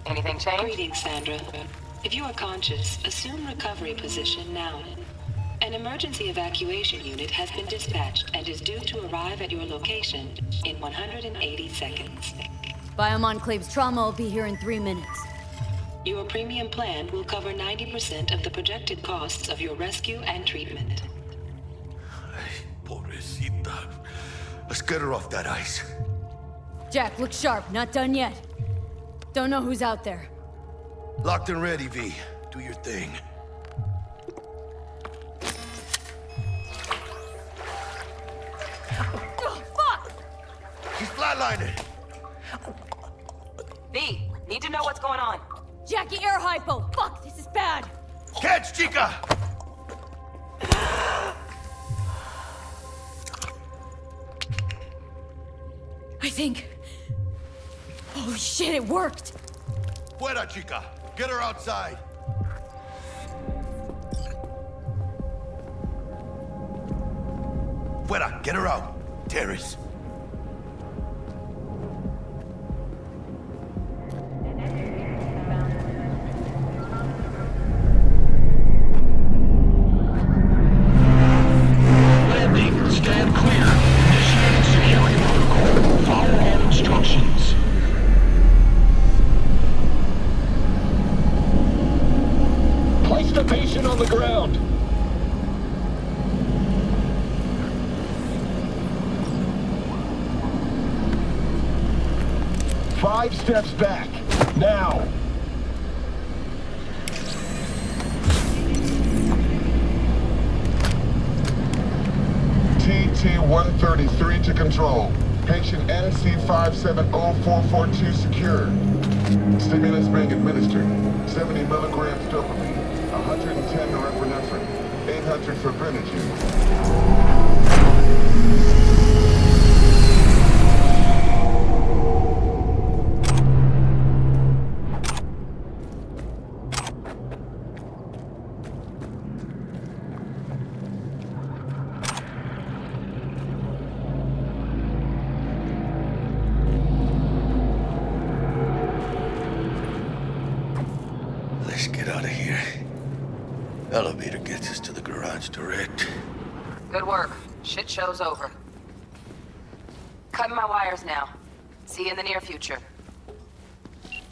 Anything change? Greetings, Sandra. If you are conscious, assume recovery position now. An emergency evacuation unit has been dispatched and is due to arrive at your location in 180 seconds. Biomon claims trauma will be here in 3 minutes. Your premium plan will cover 90% of the projected costs of your rescue and treatment. Pobrecita. Let's get her off that ice. Jack, look sharp. Not done yet. Don't know who's out there. Locked and ready, V. Do your thing. Oh, fuck! She's flatlining. V, need to know what's going on. Jackie, air hypo! Fuck, this is bad! Catch, chica! I think... Holy shit, it worked! Fuera, chica! Get her outside! Fuera, get her out! Terrace. Landing, stand clear. Initiating security protocol. Follow all instructions. Place the patient on the ground. Five steps back. Now. TT-133 to control. Patient NC570442 secured. Stimulants being administered. 70 milligrams dopamine, 110 norepinephrine, 800 fibrinogen. Let's get out of here. Elevator gets us to the garage direct. Good work. Shit show's over. Cutting my wires now. See you in the near future.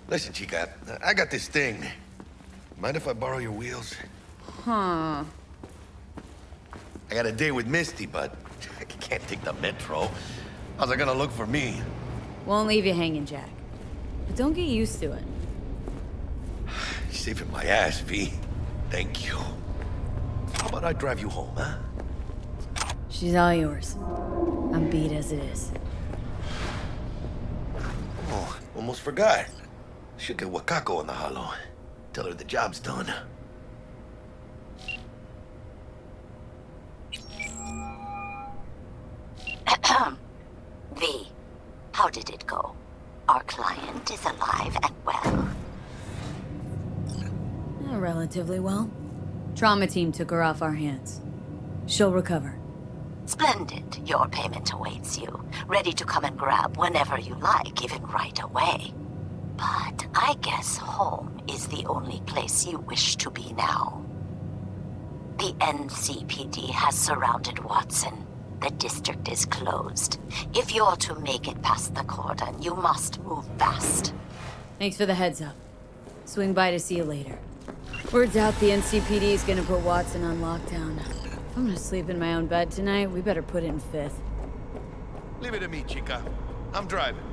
Listen, chica, I got this thing. Mind if I borrow your wheels? Huh. I got a date with Misty, but I can't take the metro. How's it gonna look for me? Won't leave you hanging, Jack. But don't get used to it. You're saving my ass, V. Thank you. How about I drive you home, huh? She's all yours. I'm beat as it is. Oh, almost forgot. Should get Wakako in the hollow. Tell her the job's done. V, how did it go? Our client is alive and well. Relatively well. Trauma team took her off our hands. She'll recover. Splendid. Your payment awaits you. Ready to come and grab whenever you like, even right away. But I guess home is the only place you wish to be now. The NCPD has surrounded Watson. The district is closed. If you're to make it past the cordon, you must move fast. Thanks for the heads up. Swing by to see you later. Word's out the NCPD is gonna put Watson on lockdown. If I'm gonna sleep in my own bed tonight, we better put it in 5th. Leave it to me, chica. I'm driving.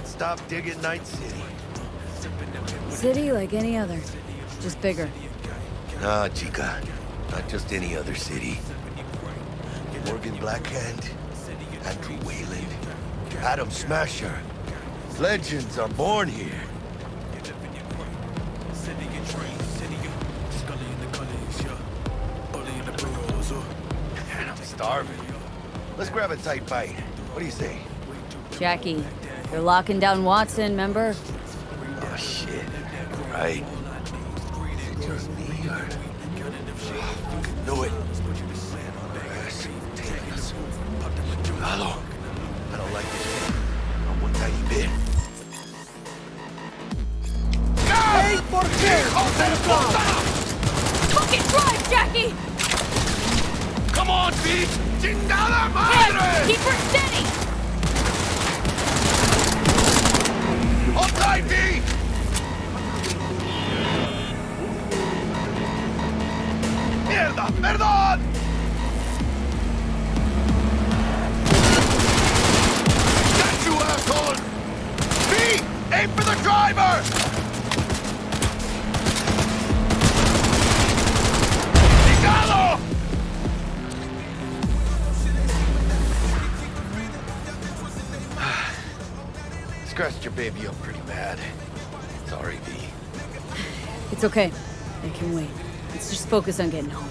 Stop digging Night City. City like any other, just bigger. Nah, chica. Not just any other city. Morgan Blackhand, Andrew Wayland, Adam Smasher. Legends are born here. Man, I'm starving. Let's grab a tight bite. What do you say? Jackie, they're locking down Watson, remember? Oh, shit. Right. Is it just me, or... Knew it. Hello. I don't like this. Not one tiny bit. Hey, por qué? Fucking drive, Jackie! Come on, Pete! Chingada madre! Hey, keep her steady! Hold tight, Pete! Mierda! Perdón! Got you, asshole! Pete! Aim for the driver! Chingado! Scratched your baby up pretty bad. Sorry, V. It's okay. I can wait. Let's just focus on getting home.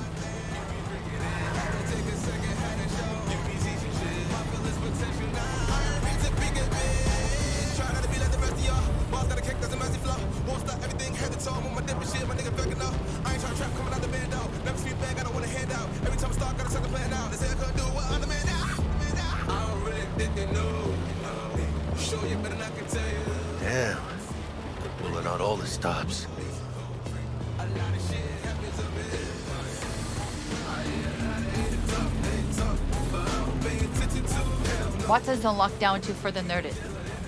Damn. They're pulling out all the stops. Watson's on lockdown until further notice.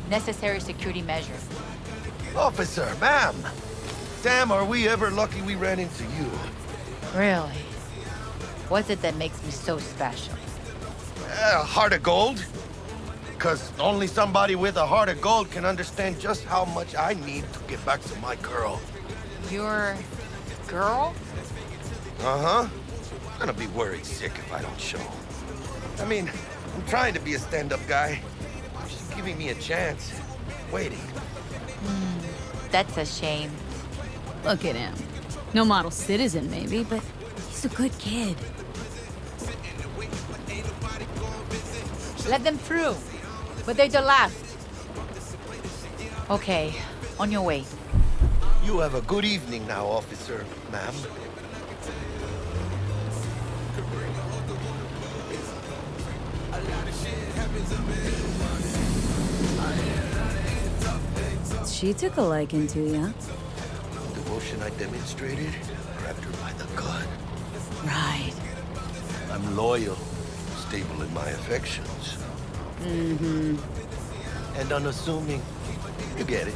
Necessary security measure. Officer, ma'am. Damn, are we ever lucky we ran into you. Really? What's it that makes me so special? A heart of gold? Because only somebody with a heart of gold can understand just how much I need to get back to my girl. Your girl? Uh-huh. I'm gonna be worried sick if I don't show. I mean, I'm trying to be a stand-up guy. She's giving me a chance. Waiting. That's a shame. Look at him. No model citizen, maybe, but he's a good kid. Let them through. But they're the last. Okay, on your way. You have a good evening now, officer, ma'am. She took a liking to you. The devotion I demonstrated grabbed her by the gut. Right. I'm loyal, stable in my affections. Mm-hmm. And unassuming. You get it.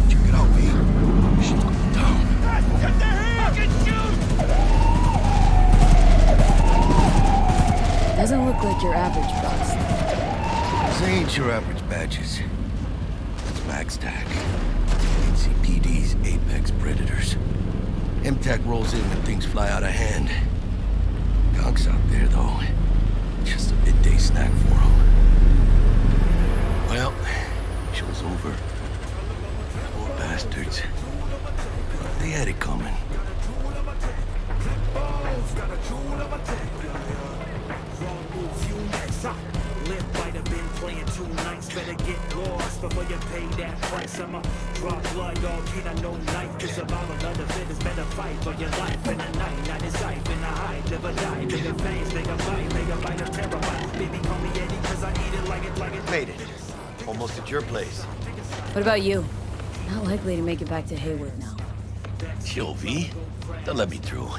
Check it out, B. Shit's going down. Get the fucking shoot! Doesn't look like your average boss. These ain't your average badges. That's Max Tac. NCPD's apex predators. MTAC rolls in when things fly out of hand. Gunk's out there, though. Just a midday snack for him. Well, show's over. Poor bastards. They had it coming. Live might have been playing 2 nights, better get lost before you pay that price. I'ma drop blood, dog, kid, I know knife. Cause about another fit is better fight for your life in the night. Not in sight, in the hide, live or die. Bigger fangs, bigger bite of terabyte. Baby, call me Eddie, cause I eat it like it. Made it. Almost at your place. What about you? Not likely to make it back to Haywood now. Chill, V. They'll let me through.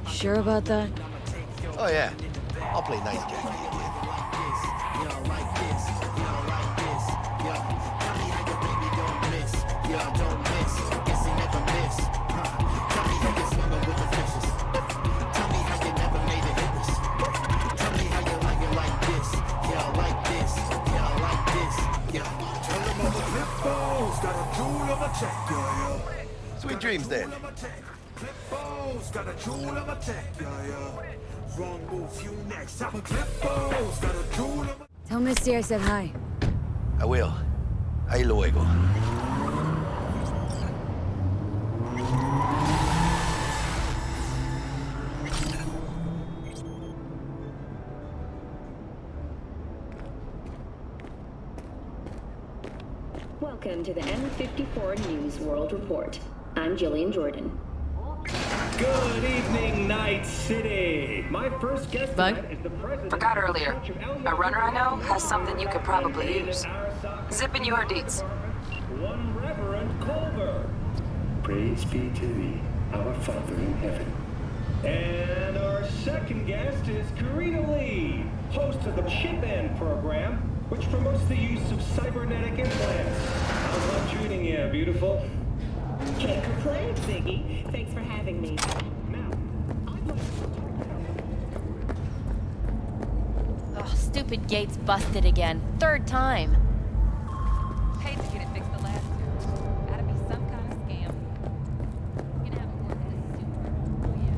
Sure about that? Oh, yeah. I'll play nice guy again. Sweet dreams, then. Tell Misty I said hi. I will. Ahí luego. Welcome to the M54 News World Report. I'm Jillian Jordan. Good evening, Night City. My first guest tonight is the president. Forgot earlier. A runner I know has something you could probably use. Zipping you her deets. One Reverend Culver. Praise be to thee, our Father in heaven. And our second guest is Karina Lee, host of the Chip In program, which promotes the use of cybernetic implants. How's that treating you, beautiful? Can't complain, Ziggy. Thanks for having me. Oh, stupid gate's busted again. 3rd time. Paid to get it fixed the last two. Gotta be some kind of scam. You gonna have to work this super. Oh, yeah.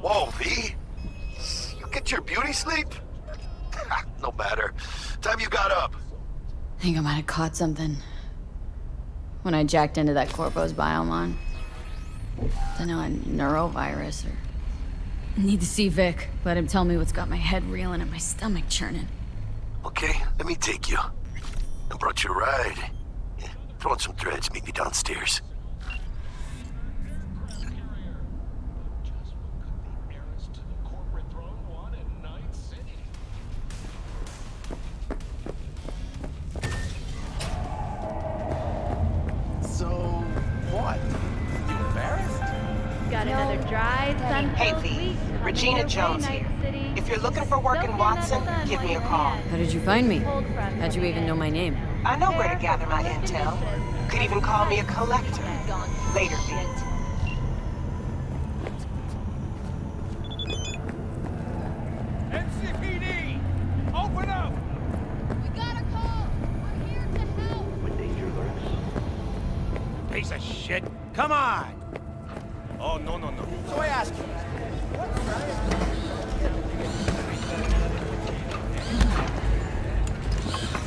Whoa, V? You get your beauty sleep? No matter. Time you got up. I think I might have caught something when I jacked into that Corpo's biomon. Don't know, a neurovirus or... Need to see Vic. Let him tell me what's got my head reeling and my stomach churning. Okay, let me take you. I brought you a ride. Yeah, throw on some threads, meet me downstairs. Hey V, Regina Jones here. If you're looking for work in Watson, give me a call. How did you find me? How'd you even know my name? I know where to gather my intel. Could even call me a collector. Later, V. NCPD! Open up! We got a call! We're here to help! When danger lurks. Piece of shit! Come on! Oh, no. So I ask you,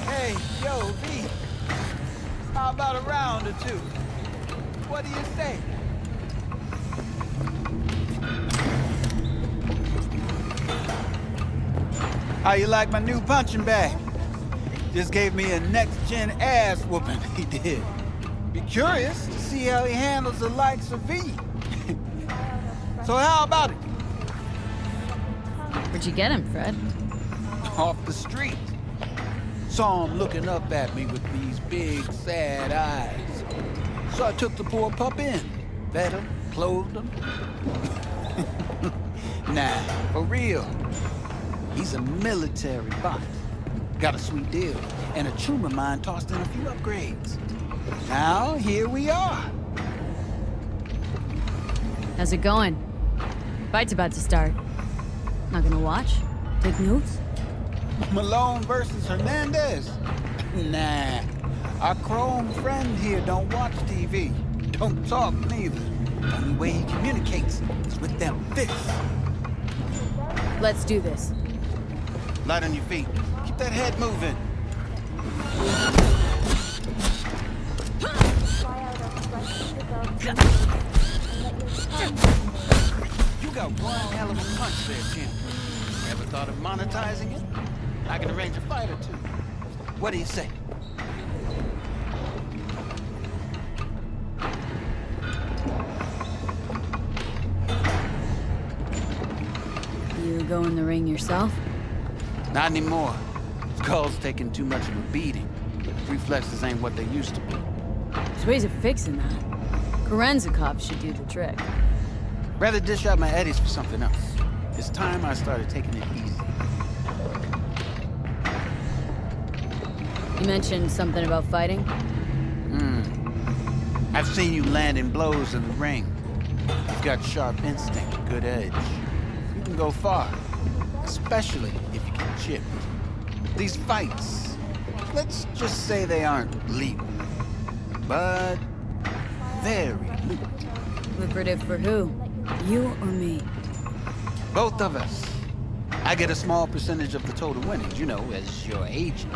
hey, yo, V. How about a round or two? What do you say? How you like my new punching bag? Just gave me a next-gen ass whooping, he did. Be curious to see how he handles the likes of V. So how about it? Where'd you get him, Fred? Off the street. Saw him looking up at me with these big, sad eyes. So I took the poor pup in. Fed him, clothed him. Nah, for real. He's a military bot. Got a sweet deal, and a tumor mine tossed in a few upgrades. Now, here we are. How's it going? Fight's about to start. Not gonna watch? Take notes? Malone versus Hernandez? Nah. Our chrome friend here don't watch TV. Don't talk neither. Only way he communicates is with them fists. Let's do this. Light on your feet. Keep that head moving. You got one hell of a punch there, champ. Ever thought of monetizing it? I can arrange a fight or two. What do you say? You go in the ring yourself? Not anymore. Skull's taking too much of a beating. Reflexes ain't what they used to be. There's ways of fixing that. Korenzakov should do the trick. Rather dish out my eddies for something else. It's time I started taking it easy. You mentioned something about fighting? I've seen you landing blows in the ring. You've got sharp instinct, good edge. You can go far, especially if you get chipped. These fights, let's just say they aren't legal, but very lucrative. Lucrative for who? You or me? Both of us. I get a small percentage of the total winnings, you know, as your agent.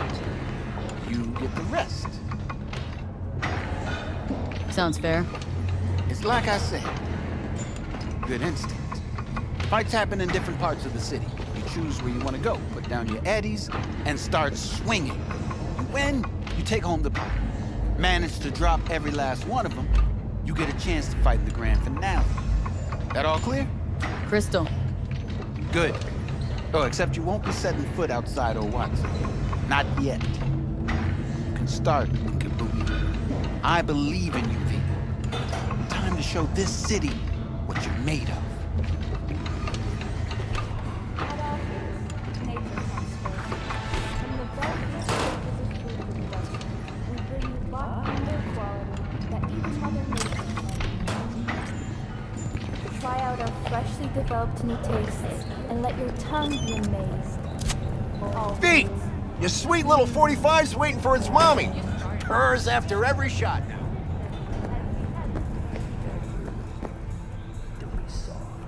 You get the rest. Sounds fair. It's like I said. Good instinct. Fights happen in different parts of the city. You choose where you want to go, put down your eddies, and start swinging. You win, you take home the pot. Manage to drop every last one of them, you get a chance to fight in the grand finale. That all clear? Crystal. Good. Oh, except you won't be setting foot outside or Watson. Not yet. You can start in Kabuki. I believe in you, V. Time to show this city what you're made of. Try out our freshly developed new tastes and let your tongue be amazed. V! Your sweet little 45's waiting for its mommy. Purrs after every shot now.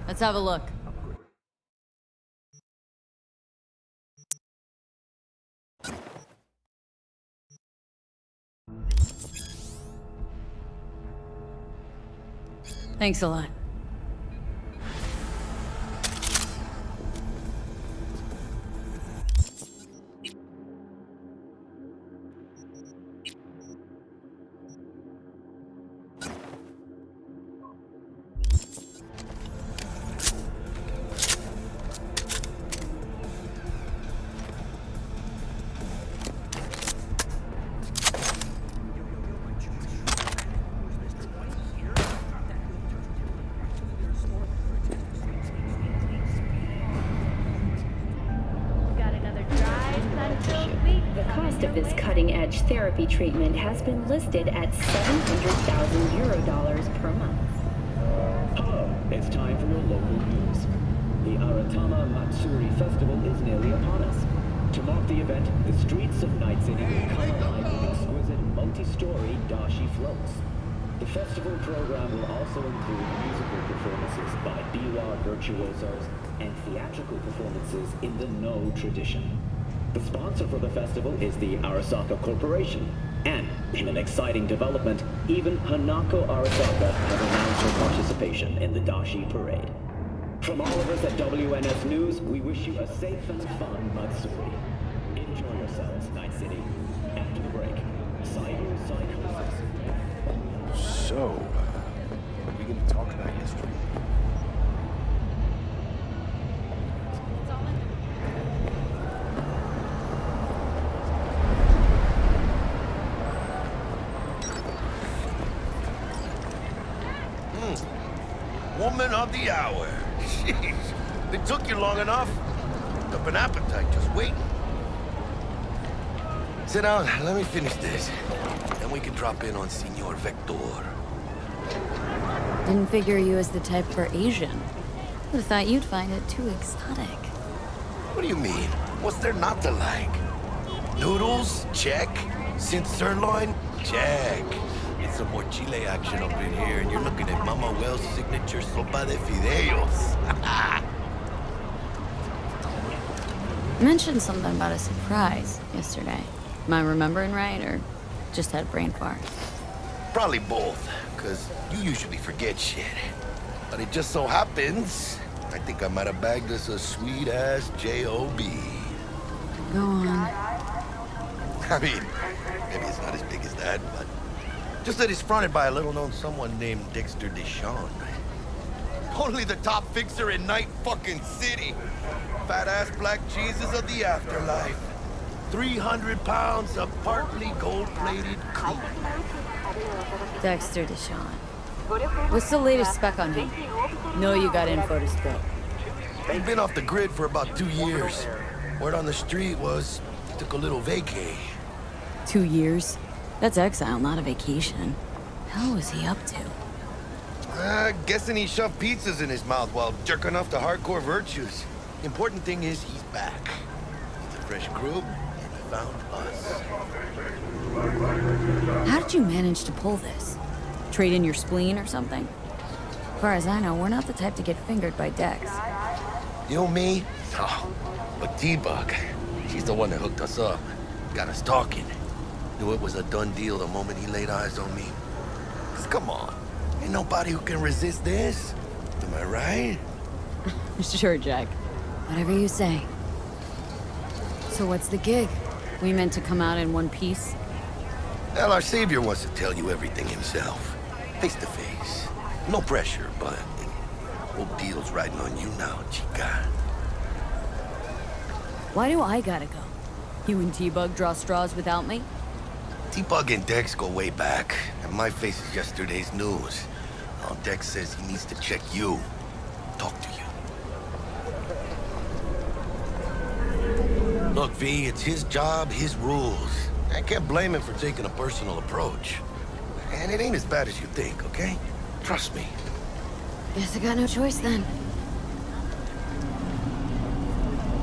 Let's have a look. Thanks a lot. The cost of this cutting-edge therapy treatment has been listed at €700,000 per month. Hello, it's time for your local news. The Aratama Matsuri Festival is nearly upon us. To mark the event, the streets of Night City will come alive with exquisite multi-story dashi floats. The festival program will also include musical performances by biwa virtuosos and theatrical performances in the No tradition. The sponsor for the festival is the Arasaka Corporation. And, in an exciting development, even Hanako Arasaka has announced her participation in the Dashi Parade. From all of us at WNS News, we wish you a safe and fun Matsuri. Enjoy yourselves, Night City. After the break, Cyberpunk. So, are we going to talk about history? Woman of the hour. Jeez, it took you long enough. Picked up an appetite just waiting. Sit down, let me finish this. Then we can drop in on Senor Vector. Didn't figure you as the type for Asian. Would've thought you'd find it too exotic. What do you mean? What's there not to like? Noodles? Check. Synth sirloin? Check. Get some more chile action up in here, and you're looking at Mama Wells' signature sopa de fideos. You mentioned something about a surprise yesterday. Am I remembering right, or just had a brain fart? Probably both, because you usually forget shit. But it just so happens, I think I might have bagged us a sweet-ass J.O.B. Go on. I mean, maybe it's not as big as that, but just that he's fronted by a little-known someone named Dexter Deshawn. Only the top fixer in Night fucking City. Fat-ass black Jesus of the afterlife. 300 pounds of partly gold-plated cool. Dexter Deshawn. What's the latest spec on him? Know you got info to spill. He's been off the grid for about 2 years. Word on the street was he took a little vacay. 2 years? That's exile, not a vacation. Hell was he up to? Guessing he shoved pizzas in his mouth while jerking off to hardcore virtues. Important thing is he's back. He's a fresh crew, and he found us. How did you manage to pull this? Trade in your spleen or something? As far as I know, we're not the type to get fingered by Dex. You know me? Oh, but T-Bug, she's the one that hooked us up. Got us talking. Knew it was a done deal the moment he laid eyes on me. 'Cause come on, ain't nobody who can resist this. Am I right? Sure, Jack. Whatever you say. So what's the gig? We meant to come out in one piece? Well, our savior wants to tell you everything himself. Face to face. No pressure, but whole deal's riding on you now, chica. Why do I gotta go? You and T-Bug draw straws without me? T-Bug and Dex go way back, and my face is yesterday's news. Now Dex says he needs to check you. Talk to you. Look, V, it's his job, his rules. I can't blame him for taking a personal approach. And it ain't as bad as you think, okay? Trust me. Guess I got no choice then.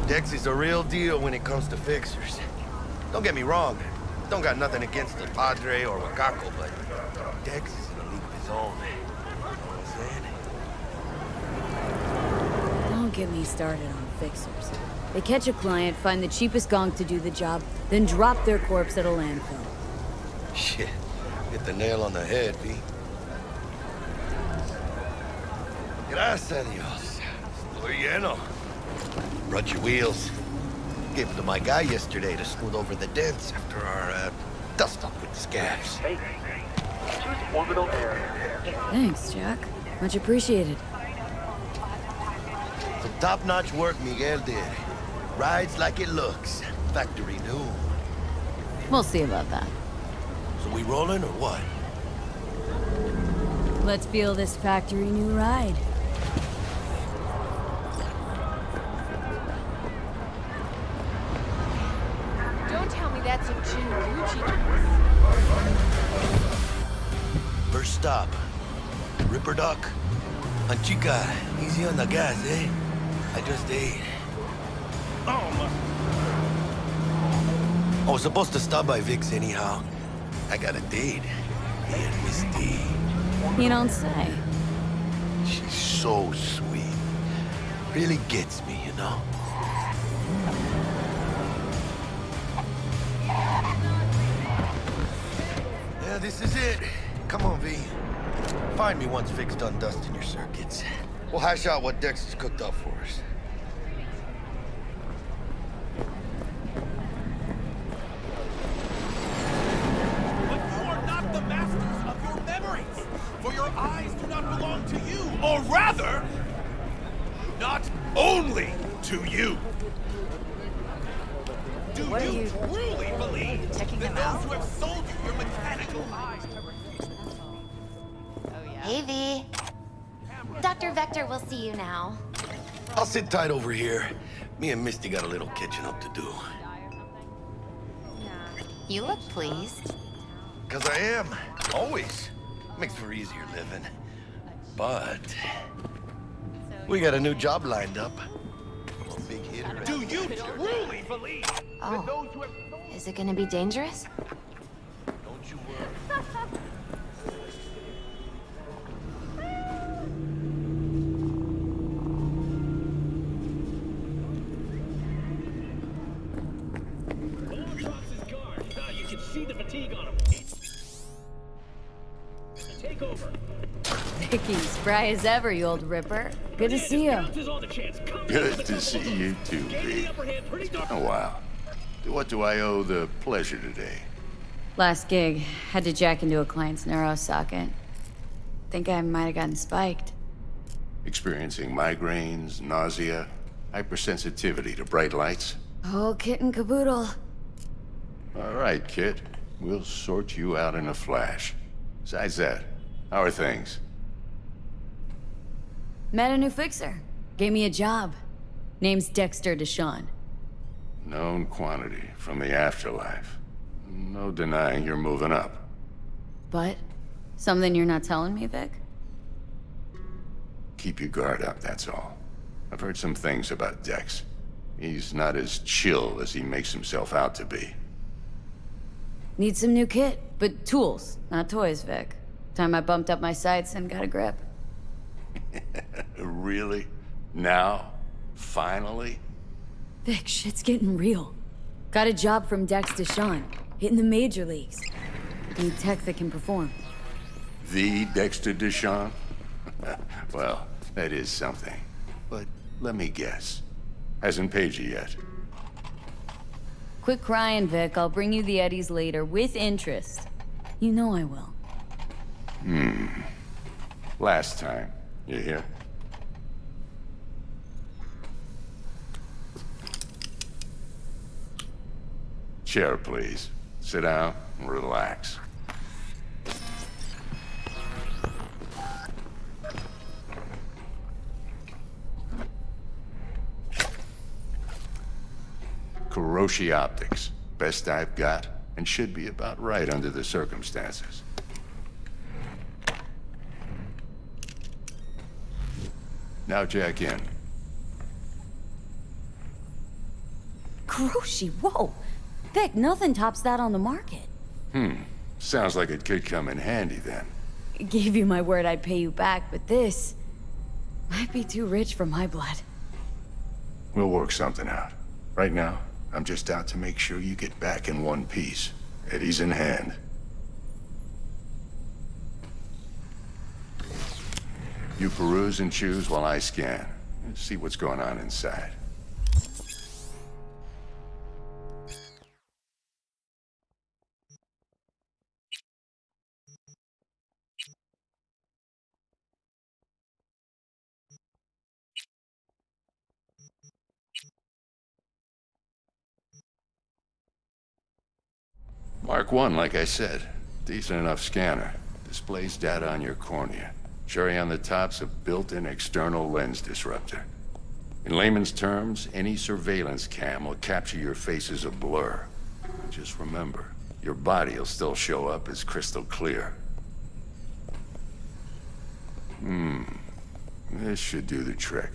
Dex is a real deal when it comes to fixers. Don't get me wrong. Don't got nothing against the Padre or Wakako, but Dex is in a league of his own. You know what I'm saying? Don't get me started on fixers. They catch a client, find the cheapest gonk to do the job, then drop their corpse at a landfill. Shit. Hit the nail on the head, V. Gracias a Dios. Estoy lleno. Brought your wheels. Gave them to my guy yesterday to smooth over the dents after our dust-up with the scabs. Choose orbital air. Thanks, Jack. Much appreciated. Some top-notch work Miguel did. Rides like it looks. Factory new. We'll see about that. So we rolling or what? Let's feel this factory new ride. Don't that's a Jinguchi First stop. Ripper Duck. Chica, easy on the gas, eh? I just ate. I was supposed to stop by Vic's anyhow. I got a date. Hey, and Misty. You don't say. She's so sweet. Really gets me, you know? Yeah, this is it. Come on, V. Find me once Vic's done dusting your circuits. We'll hash out what Dexter's cooked up for us. But you are not the masters of your memories, for your eyes do not belong to you, or rather, not only to you. Do you truly believe that those who have sold you your mechanical eyes have refused? Hey, V. Dr. Vector will see you now. I'll sit tight over here. Me and Misty got a little catching up to do. You look pleased. 'Cause I am. Always. Makes for easier living. But we got a new job lined up. A big hitter. Do you truly believe that those who have Is it gonna be dangerous? Don't you worry. You can see the fatigue on him. Take over. Vicky, spry as ever, you old ripper. Good to see you. Good to see you too, V. Oh, wow. What do I owe the pleasure today? Last gig, had to jack into a client's neuro socket. Think I might have gotten spiked. Experiencing migraines, nausea, hypersensitivity to bright lights? Oh, kit and caboodle. All right, kid. We'll sort you out in a flash. Besides that, how are things? Met a new fixer. Gave me a job. Name's Dexter Deshawn. Known quantity from the afterlife. No denying you're moving up. But, something you're not telling me, Vic? Keep your guard up, that's all. I've heard some things about Dex. He's not as chill as he makes himself out to be. Need some new kit, but tools, not toys, Vic. Time I bumped up my sights and got a grip. Really? Now? Finally? Vic, shit's getting real. Got a job from Dex Deshawn, hitting the major leagues. Need tech that can perform. The Dexter Deshawn? Well, that is something. But let me guess. Hasn't paid you yet. Quit crying, Vic. I'll bring you the eddies later, with interest. You know I will. Last time. You hear? Chair, please. Sit down and relax. Kuroshi Optics. Best I've got, and should be about right under the circumstances. Now jack in. Kuroshi, whoa! Vic, nothing tops that on the market. Sounds like it could come in handy then. Gave you my word I'd pay you back, but this might be too rich for my blood. We'll work something out. Right now, I'm just out to make sure you get back in one piece. Eddie's in hand. You peruse and choose while I scan. See what's going on inside. Mark 1, like I said. Decent enough scanner. Displays data on your cornea. Cherry on the top's a built-in external lens disruptor. In layman's terms, any surveillance cam will capture your face as a blur. Just remember, your body'll still show up as crystal clear. This should do the trick.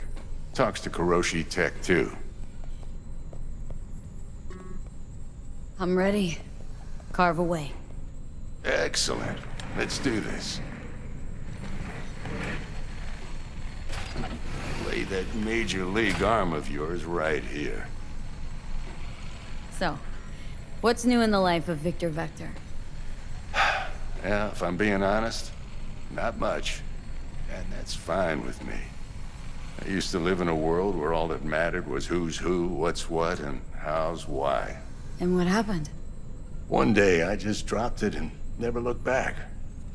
Talks to Kuroshi Tech, too. I'm ready. Carve away. Excellent. Let's do this. Lay that major league arm of yours right here. So, what's new in the life of Victor Vector? Yeah, if I'm being honest, not much. And that's fine with me. I used to live in a world where all that mattered was who's who, what's what, and how's why. And what happened? One day, I just dropped it and never looked back.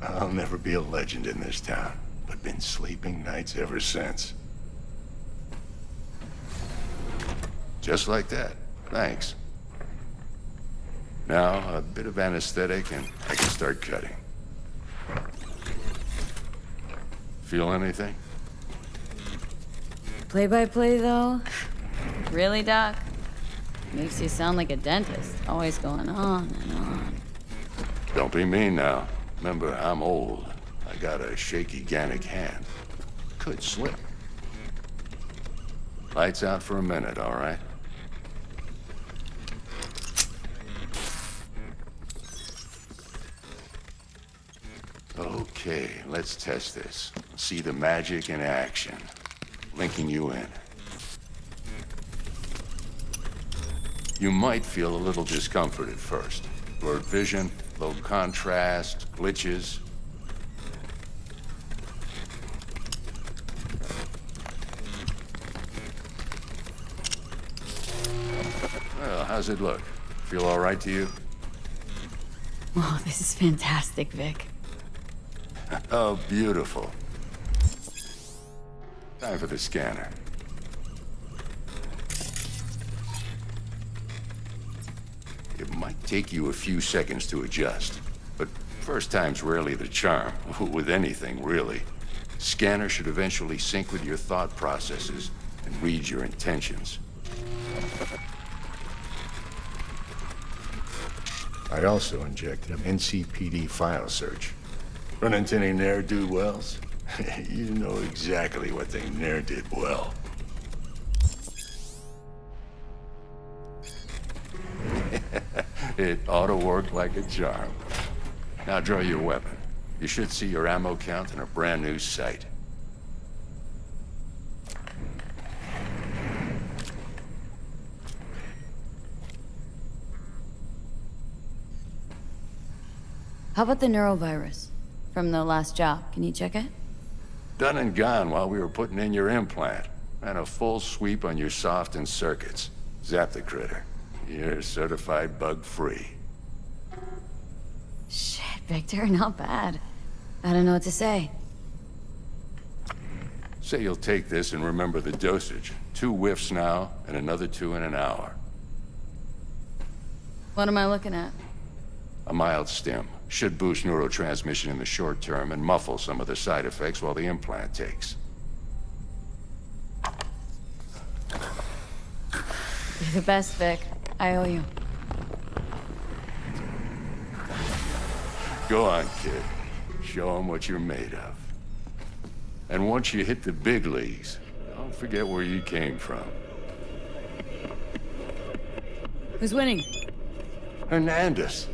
I'll never be a legend in this town, but been sleeping nights ever since. Just like that. Thanks. Now, a bit of anesthetic and I can start cutting. Feel anything? Play-by-play, though? Really, Doc? Makes you sound like a dentist, always going on and on. Don't be mean now. Remember, I'm old. I got a shaky Gannic hand. Could slip. Lights out for a minute, all right? Okay, let's test this. See the magic in action. Linking you in. You might feel a little discomfort at first. Blurred vision, low contrast, glitches. Well, how's it look? Feel all right to you? Oh, this is fantastic, Vic. Oh, beautiful. Time for the scanner. It might take you a few seconds to adjust, but first time's rarely the charm, with anything, really. Scanner should eventually sync with your thought processes and read your intentions. I also injected an NCPD file search. Run into any ne'er-do-wells? You know exactly what they ne'er did well. It ought to work like a charm. Now draw your weapon. You should see your ammo count in a brand new sight. How about the neurovirus? From the last job, can you check it? Done and gone while we were putting in your implant. And a full sweep on your soft and circuits. Zap the critter. You're certified bug-free. Shit, Victor, not bad. I don't know what to say. Say you'll take this and remember the dosage. 2 whiffs now, and another 2 in an hour. What am I looking at? A mild stim. Should boost neurotransmission in the short term and muffle some of the side effects while the implant takes. You're the best, Vic. I owe you. Go on, kid. Show them what you're made of. And once you hit the big leagues, don't forget where you came from. Who's winning? Hernandez.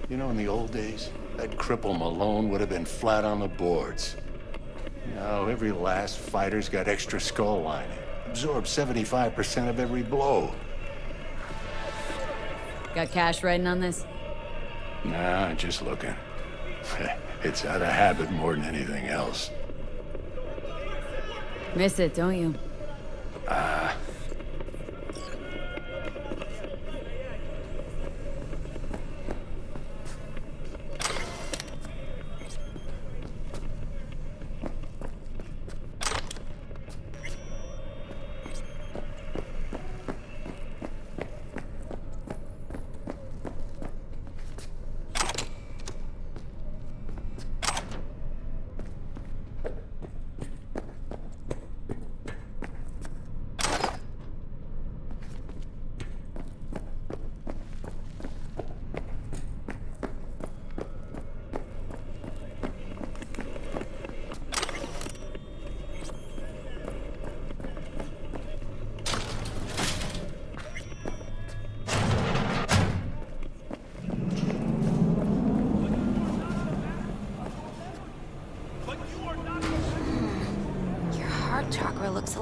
You know, in the old days, that cripple Malone would have been flat on the boards. Now, every last fighter's got extra skull lining. Absorbs 75% of every blow. Got cash writing on this? Nah, just looking. It's out of habit more than anything else. Miss it, don't you?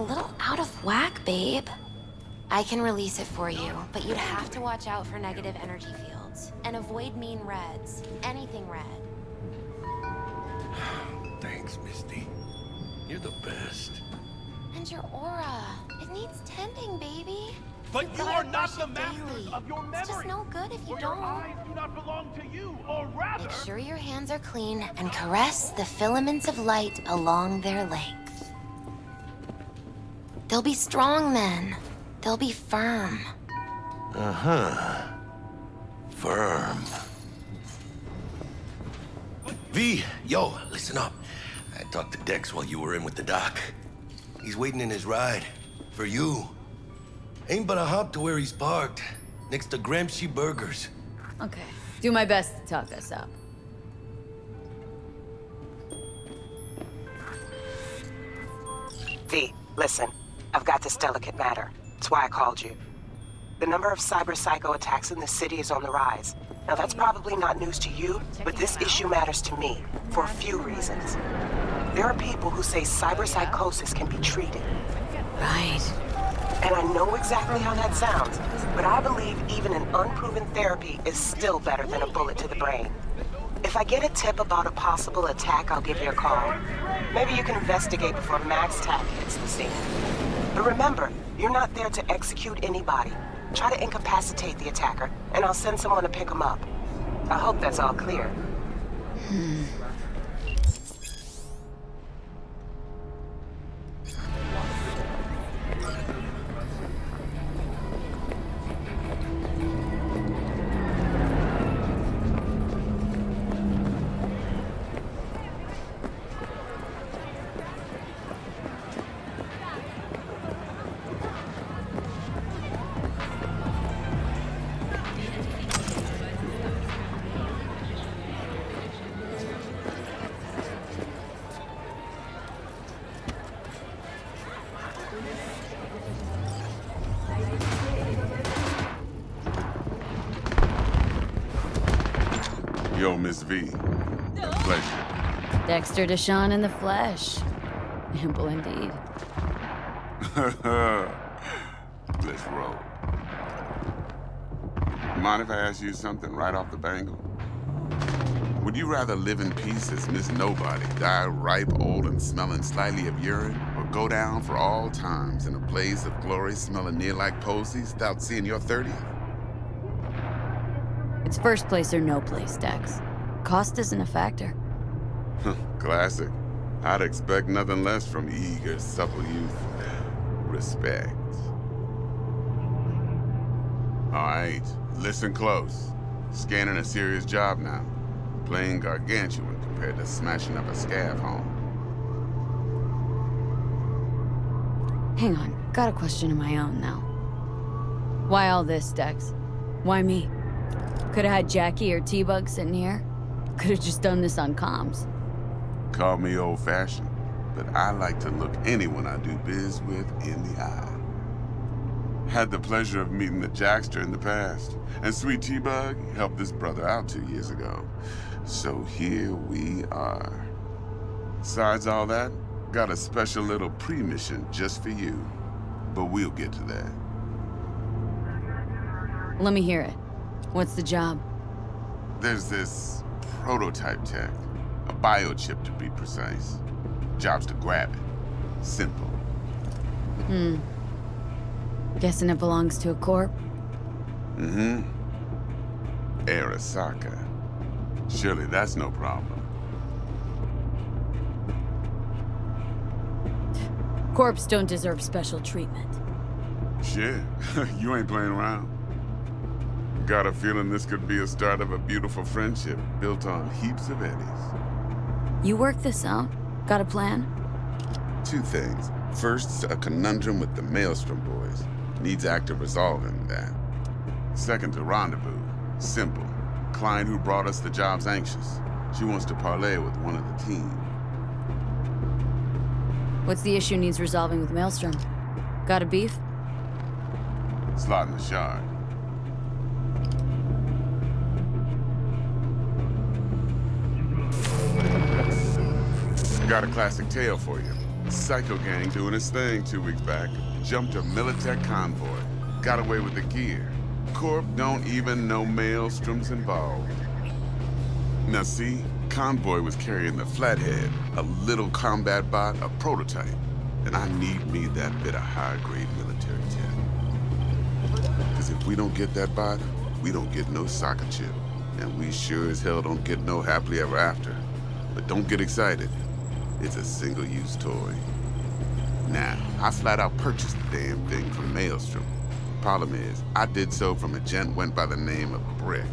a little out of whack, babe. I can release it for you, but you'd have to watch out for negative energy fields. And avoid mean reds. Anything red. Thanks, Misty. You're the best. And your aura. It needs tending, baby. But you are not the masters of your memories. It's just no good if you don't. Your eyes do not belong to you, or rather... Make sure your hands are clean and caress the filaments of light along their length. They'll be strong then. They'll be firm. Uh-huh. Firm. V, yo, listen up. I talked to Dex while you were in with the doc. He's waiting in his ride. For you. Ain't but a hop to where he's parked. Next to Gramsci Burgers. Okay. Do my best to talk us up. V, listen. I've got this delicate matter. That's why I called you. The number of cyber psycho attacks in the city is on the rise. Now that's probably not news to you, but this issue matters to me for a few reasons. There are people who say cyber psychosis can be treated. Right. And I know exactly how that sounds, but I believe even an unproven therapy is still better than a bullet to the brain. If I get a tip about a possible attack, I'll give you a call. Maybe you can investigate before Max Tack hits the scene. But remember, you're not there to execute anybody. Try to incapacitate the attacker, and I'll send someone to pick him up. I hope that's all clear. Yo, Miss V. Pleasure. Dexter Deshawn in the flesh. Ample indeed. Let's roll. Mind if I ask you something right off the bangle? Would you rather live in peace as Miss Nobody, die ripe, old, and smelling slightly of urine, or go down for all times in a blaze of glory smelling near like posies without seeing your 30th? It's first place or no place, Dex. Cost isn't a factor. Classic. I'd expect nothing less from eager, supple youth. Respect. All right, listen close. Scanning a serious job now. Playing gargantuan compared to smashing up a scav home. Hang on, got a question of my own now. Why all this, Dex? Why me? Could've had Jackie or T-Bug sitting here. Could've just done this on comms. Call me old-fashioned, but I like to look anyone I do biz with in the eye. Had the pleasure of meeting the Jackster in the past, and Sweet T-Bug helped this brother out 2 years ago. So here we are. Besides all that, got a special little pre-mission just for you. But we'll get to that. Let me hear it. What's the job? There's this prototype tech. A biochip, to be precise. Job's to grab it. Simple. Guessing it belongs to a corp? Mm-hmm. Arasaka. Surely that's no problem. Corps don't deserve special treatment. Shit, you ain't playing around. Got a feeling this could be a start of a beautiful friendship built on heaps of eddies. You work this out? Got a plan? 2 things. First, a conundrum with the Maelstrom boys. Needs active resolving that. Second, a rendezvous. Simple. Client who brought us the job's anxious. She wants to parlay with one of the team. What's the issue needs resolving with Maelstrom? Got a beef? Slot in the shard. Got a classic tale for you. Psycho gang doing his thing 2 weeks back. Jumped a Militech convoy. Got away with the gear. Corp don't even know Maelstrom's involved. Now see, convoy was carrying the Flathead, a little combat bot, a prototype. And I need me that bit of high-grade military tech. Because if we don't get that bot, we don't get no soccer chip. And we sure as hell don't get no happily ever after. But don't get excited. It's a single-use toy. Now, I flat out purchased the damn thing from Maelstrom. Problem is, I did so from a gent went by the name of Brick.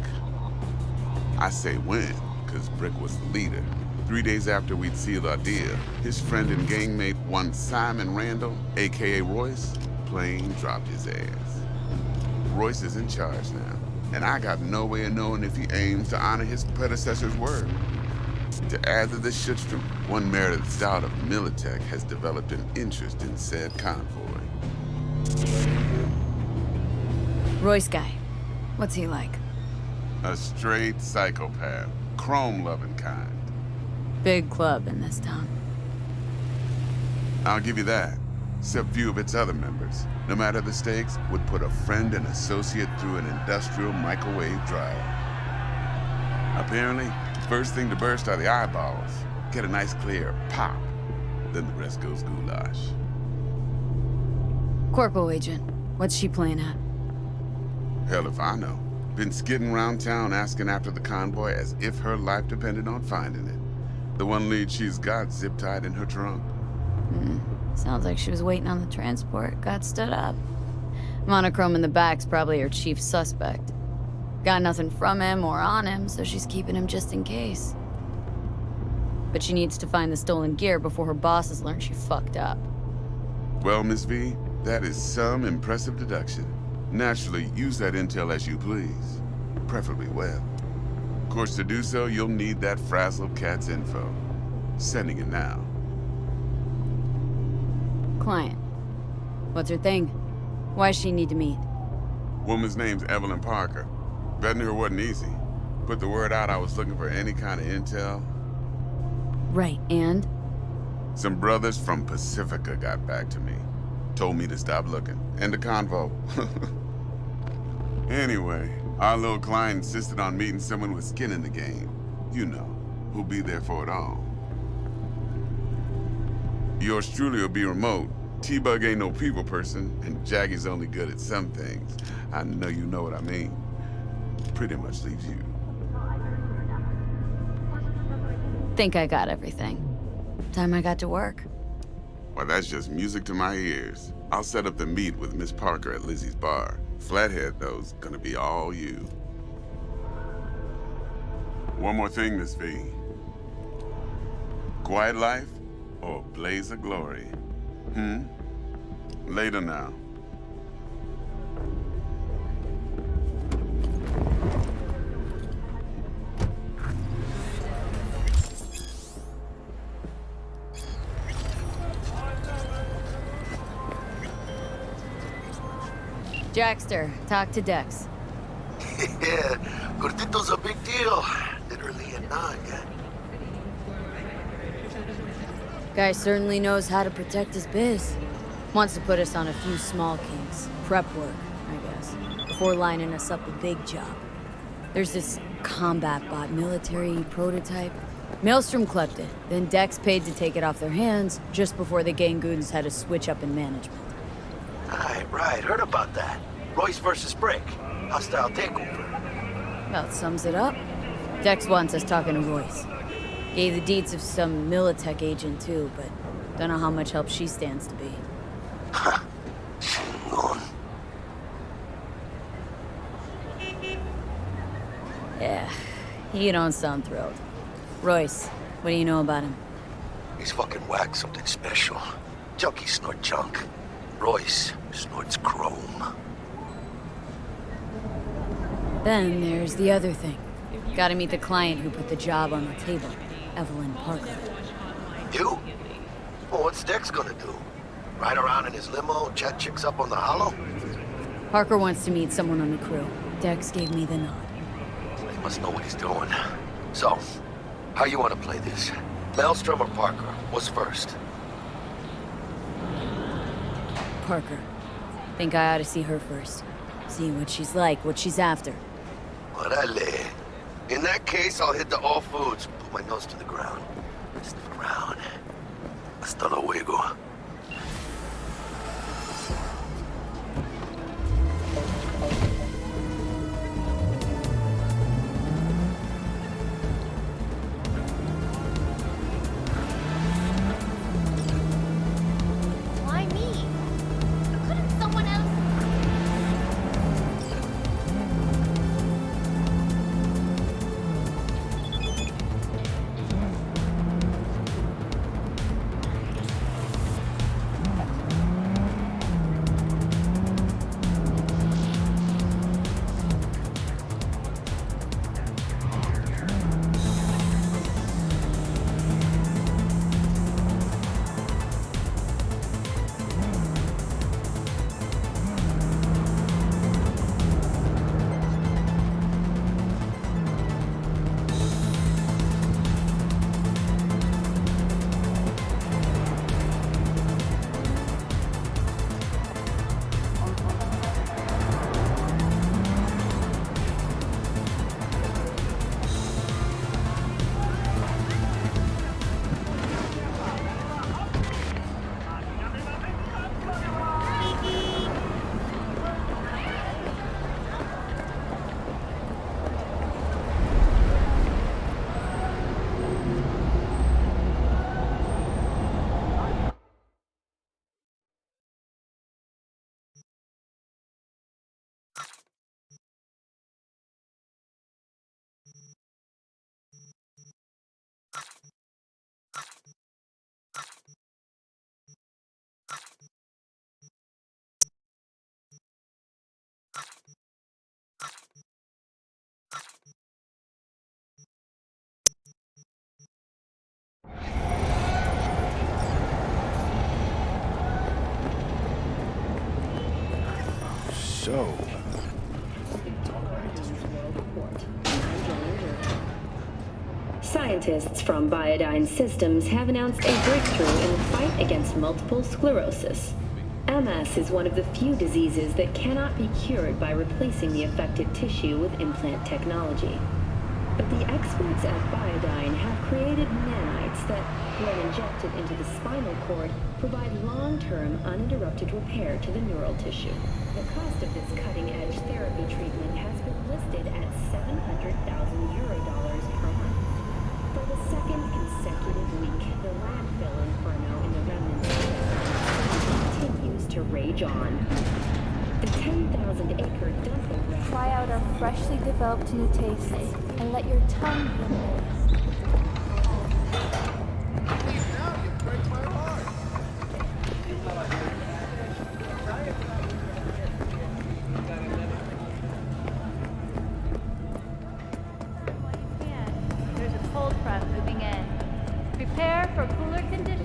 I say when, because Brick was the leader. 3 days after we'd sealed our deal, his friend and gangmate, one Simon Randall, aka Royce, plain dropped his ass. Royce is in charge now, and I got no way of knowing if he aims to honor his predecessor's word. To add to this shitstorm, one Meredith Stout of Militech has developed an interest in said convoy. Royce guy. What's he like? A straight psychopath, chrome-loving kind. Big club in this town. I'll give you that. Except few of its other members, no matter the stakes, would put a friend and associate through an industrial microwave dryer. Apparently, first thing to burst are the eyeballs. Get a nice clear pop. Then the rest goes goulash. Corpo agent. What's she playing at? Hell if I know. Been skidding around town asking after the convoy as if her life depended on finding it. The one lead she's got zip-tied in her trunk. Sounds like she was waiting on the transport, got stood up. Monochrome in the back's probably her chief suspect. Got nothing from him or on him, so she's keeping him just in case. But she needs to find the stolen gear before her bosses learn she fucked up. Well, Miss V, that is some impressive deduction. Naturally, use that intel as you please. Preferably well. Of course, to do so, you'll need that frazzled cat's info. Sending it now. Client. What's her thing? Why does she need to meet? Woman's name's Evelyn Parker. Vetting her wasn't easy. Put the word out I was looking for any kind of intel. Right, and? Some brothers from Pacifica got back to me. Told me to stop looking. End of convo. Anyway, our little client insisted on meeting someone with skin in the game. You know, who'll be there for it all. Yours truly will be remote. T-Bug ain't no people person, and Jaggy's only good at some things. I know you know what I mean. Pretty much leaves you. Think I got everything. Time I got to work. Well, that's just music to my ears. I'll set up the meet with Miss Parker at Lizzie's bar. Flathead, though's gonna be all you. One more thing, Miss V. Quiet life or blaze of glory? Later now. Dexter, talk to Dex. Yeah, Gordito's a big deal. Literally a nug. Guy certainly knows how to protect his biz. Wants to put us on a few small kinks. Prep work, I guess. Before lining us up a big job. There's this combat bot military prototype. Maelstrom clept it. Then Dex paid to take it off their hands just before the gang goons had a switch up in management. Right. Heard about that. Royce versus Brick. Hostile takeover. About sums it up. Dex wants us talking to Royce. Gave the deeds of some Militech agent too, but don't know how much help she stands to be. Yeah, he don't sound thrilled. Royce, what do you know about him? He's fucking whack, something special. Junkies snort junk. Royce snorts chrome. Then there's the other thing. Gotta meet the client who put the job on the table, Evelyn Parker. You? Well, what's Dex gonna do? Ride around in his limo, chat chicks up on the hollow? Parker wants to meet someone on the crew. Dex gave me the nod. He must know what he's doing. So, how you want to play this? Maelstrom or Parker? What's first? Parker. Think I ought to see her first. See what she's like, what she's after. Orale. In that case, I'll hit the All Foods. Put my nose to the ground. Stick around. Hasta luego. Why me? Couldn't someone else? So, Scientists from Biodyne Systems have announced a breakthrough in the fight against multiple sclerosis. MS is one of the few diseases that cannot be cured by replacing the affected tissue with implant technology. But the experts at Biodyne have created nanites that, when injected into the spinal cord, provide long-term uninterrupted repair to the neural tissue. The cost of this cutting-edge therapy treatment has been listed at €700,000 per month. For the second consecutive week, the landfill inferno in the remnants continues to rage on. The 10,000-acre dumping ground. Try out our freshly developed new tastes and let your tongue rumble. There's a cold front moving in. Prepare for cooler conditions.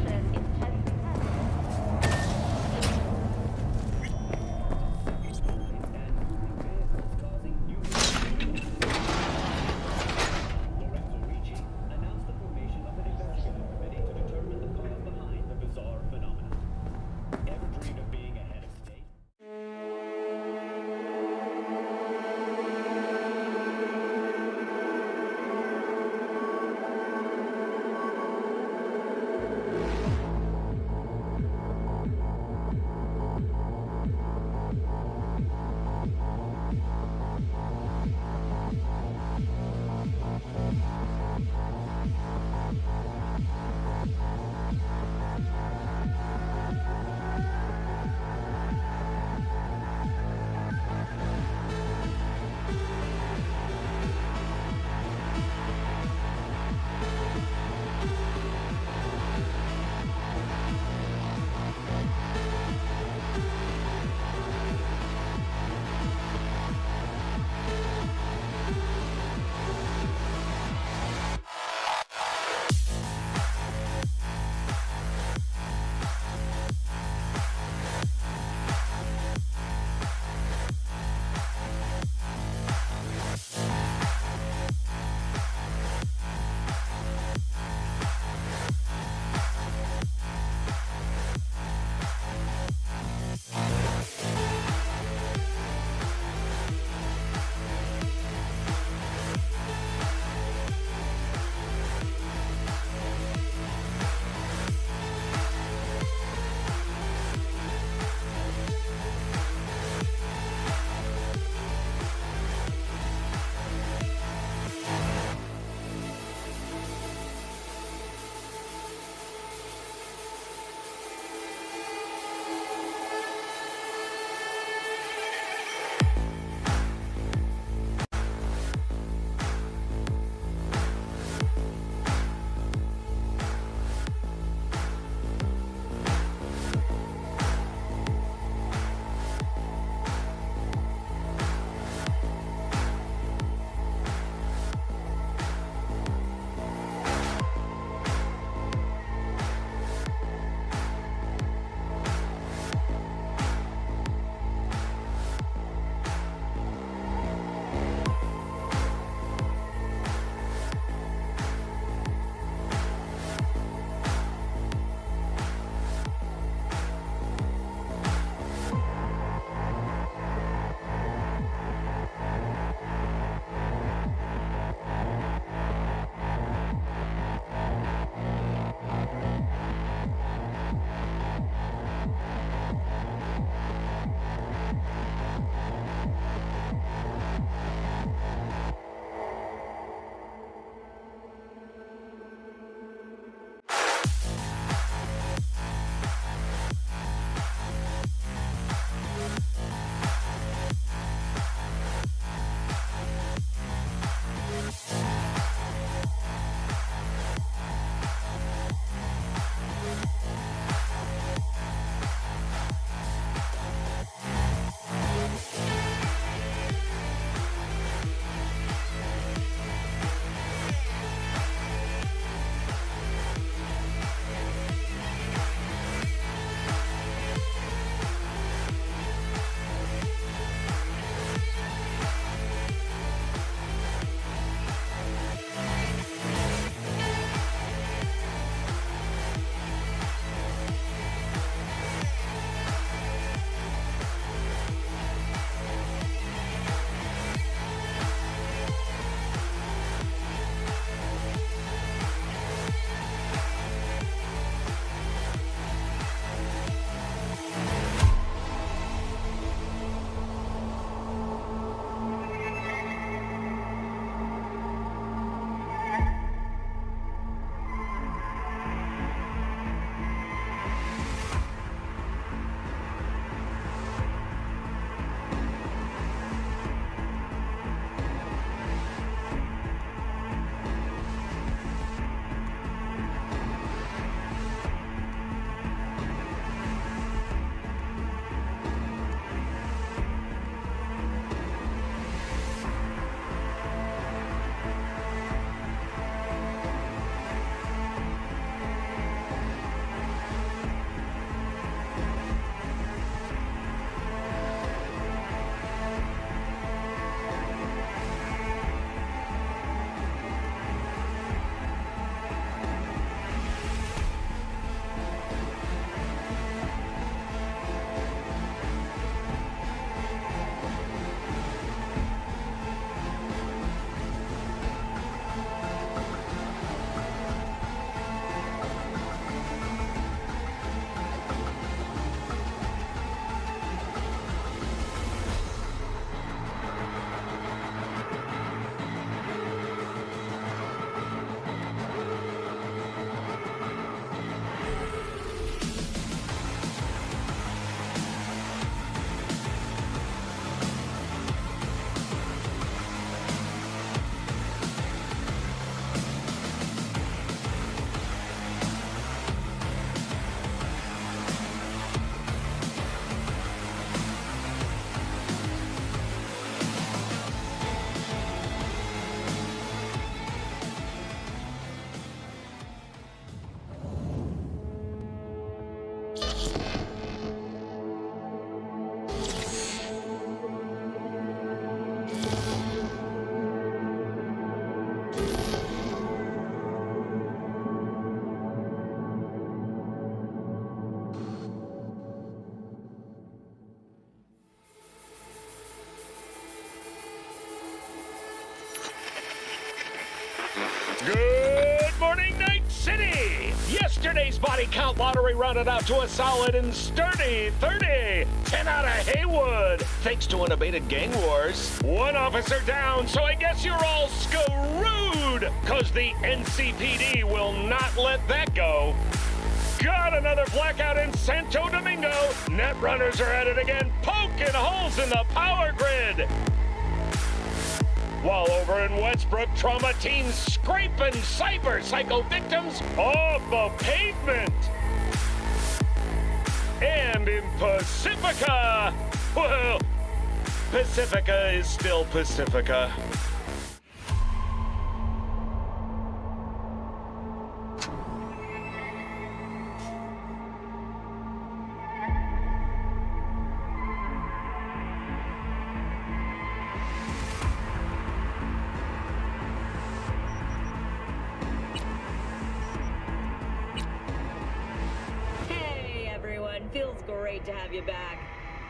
Good morning, Night City! Yesterday's body count lottery rounded out to a solid and sturdy 30. 10 out of Haywood, thanks to unabated gang wars. One officer down, so I guess you're all screwed, cause the NCPD will not let that go. Got another blackout in Santo Domingo. Netrunners are at it again, poking holes in the power grid. While over in Westbrook, trauma teams scraping cyber psycho victims off the pavement. And in Pacifica, well, Pacifica is still Pacifica. Feels great to have you back.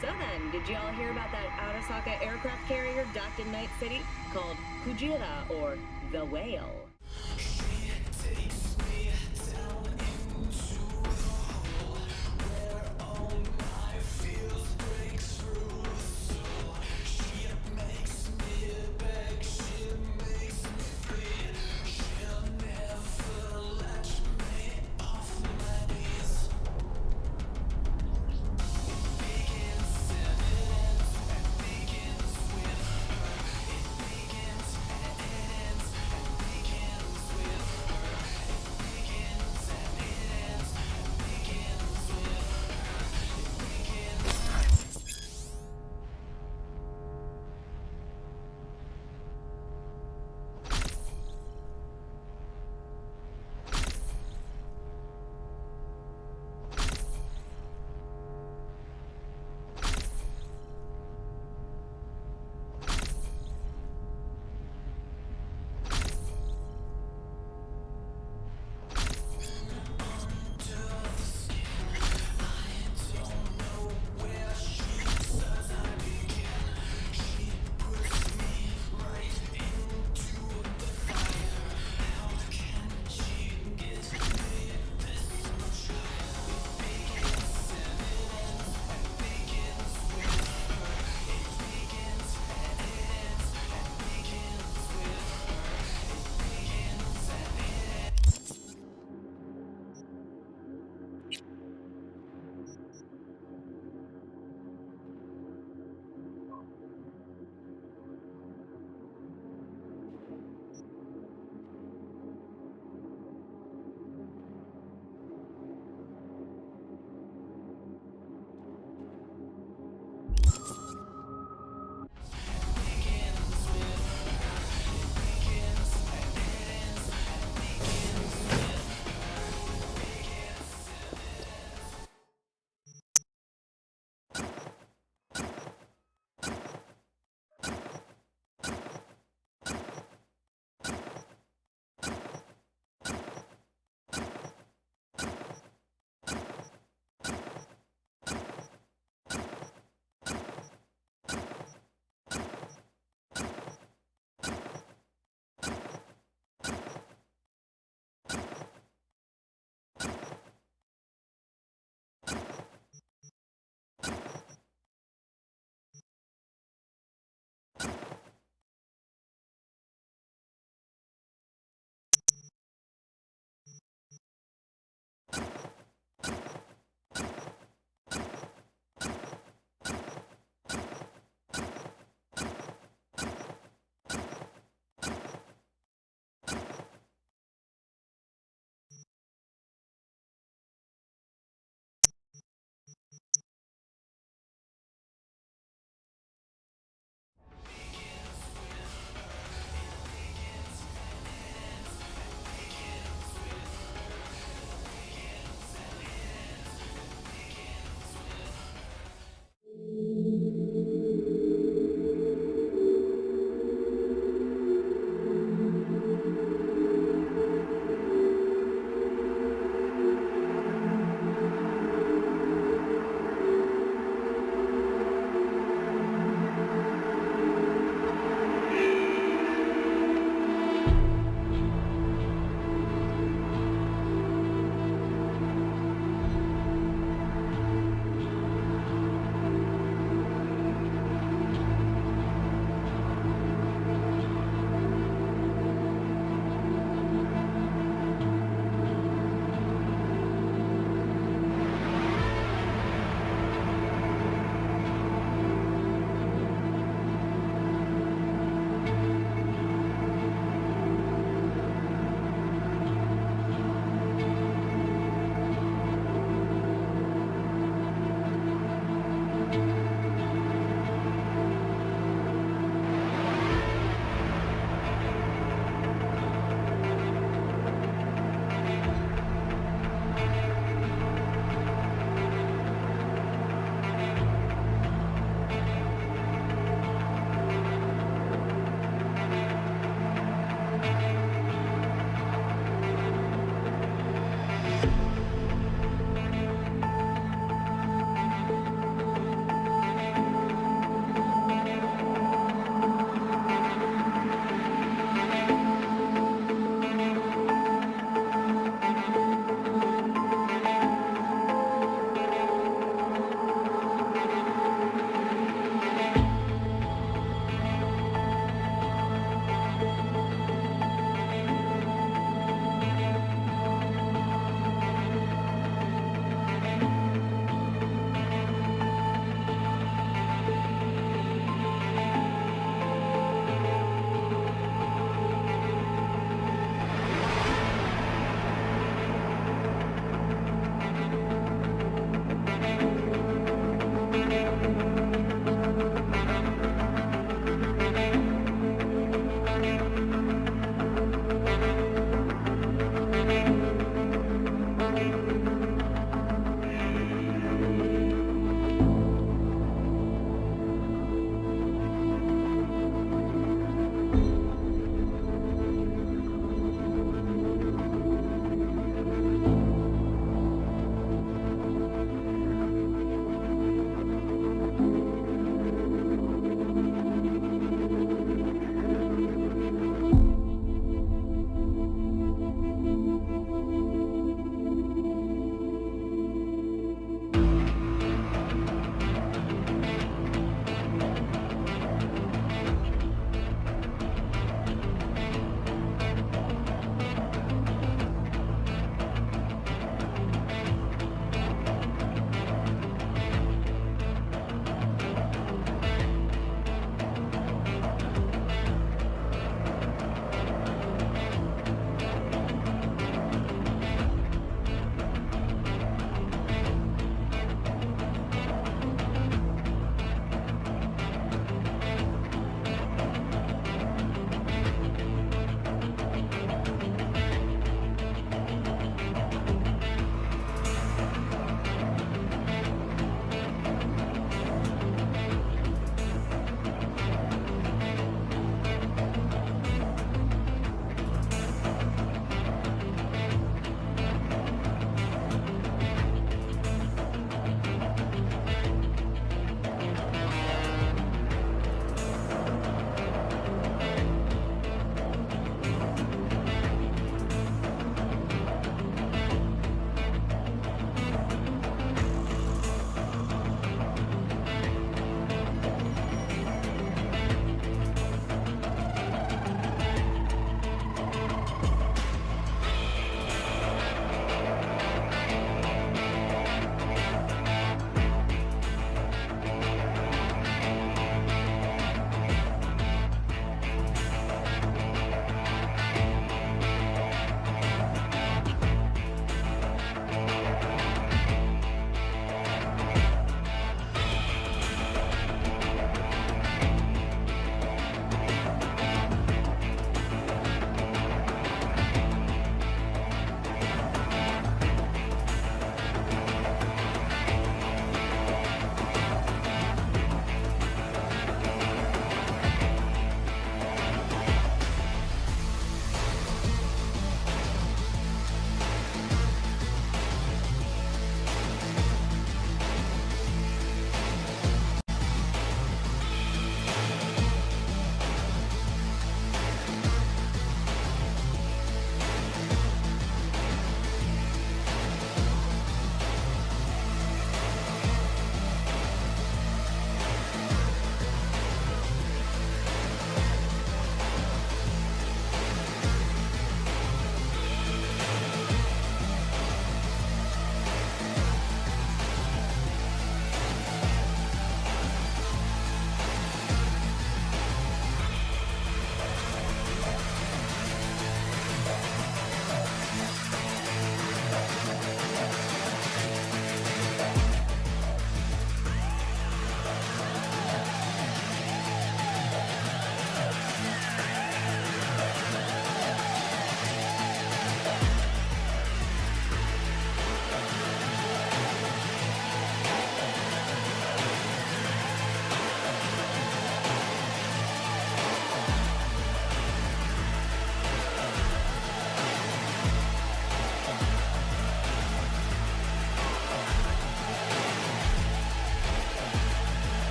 So then, did you all hear about that Arasaka aircraft carrier docked in Night City called Kujira, or the Whale?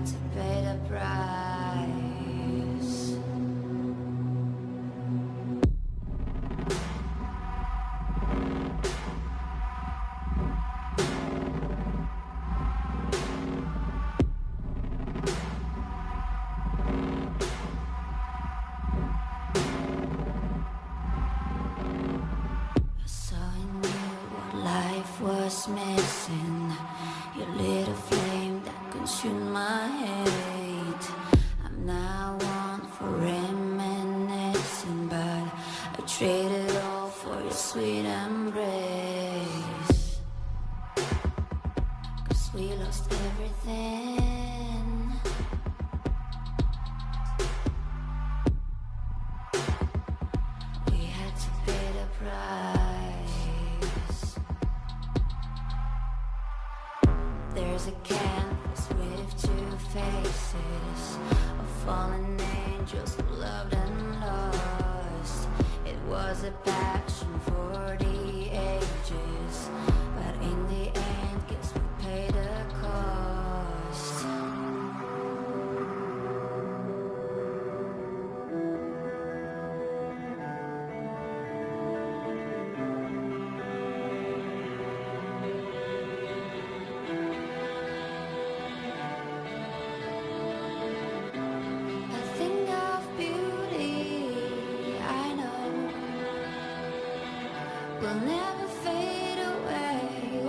had to pay the price. Was missing. You lit a flame that consumed my hate. I'm now one for reminiscing, but I traded all for your sweet embrace. 'Cause we lost everything. We had to pay the price. There's a canvas with two faces of fallen angels who loved and lost. It was a passion for the ages, but in the end, guess we paid the cost. Will never fade away.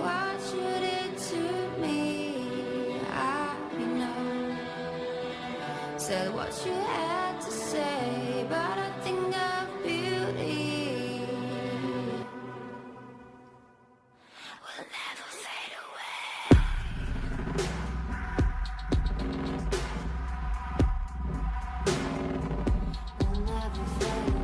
What you did to me, I know. Said what you had to say, but I think of beauty will never fade away. Will never fade away.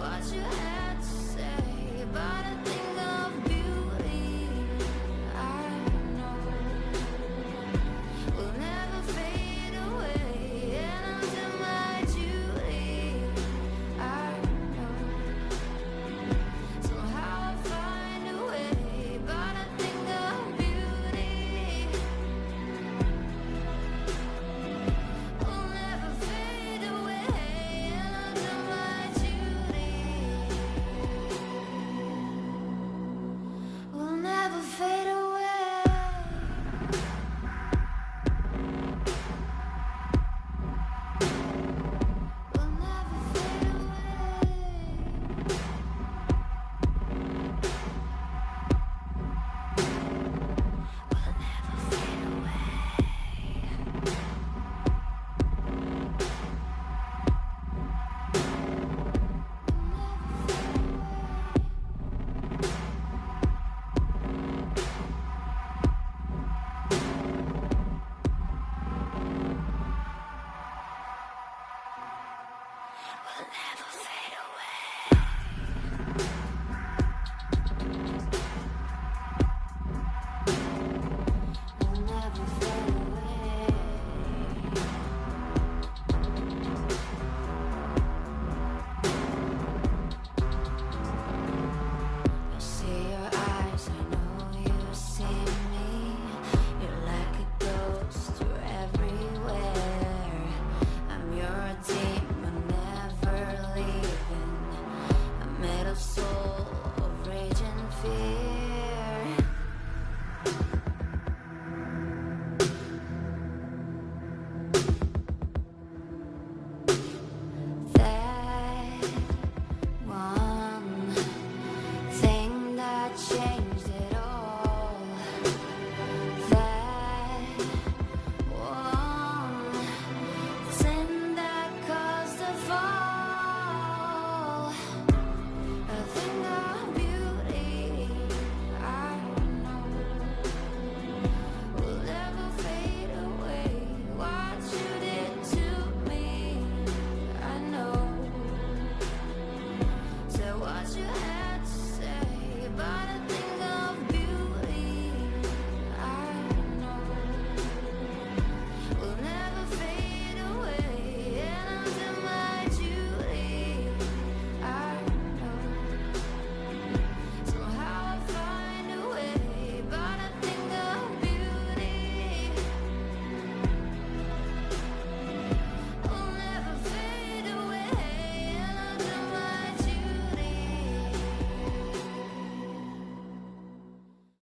What you had to say, but I think fear. That one thing that changed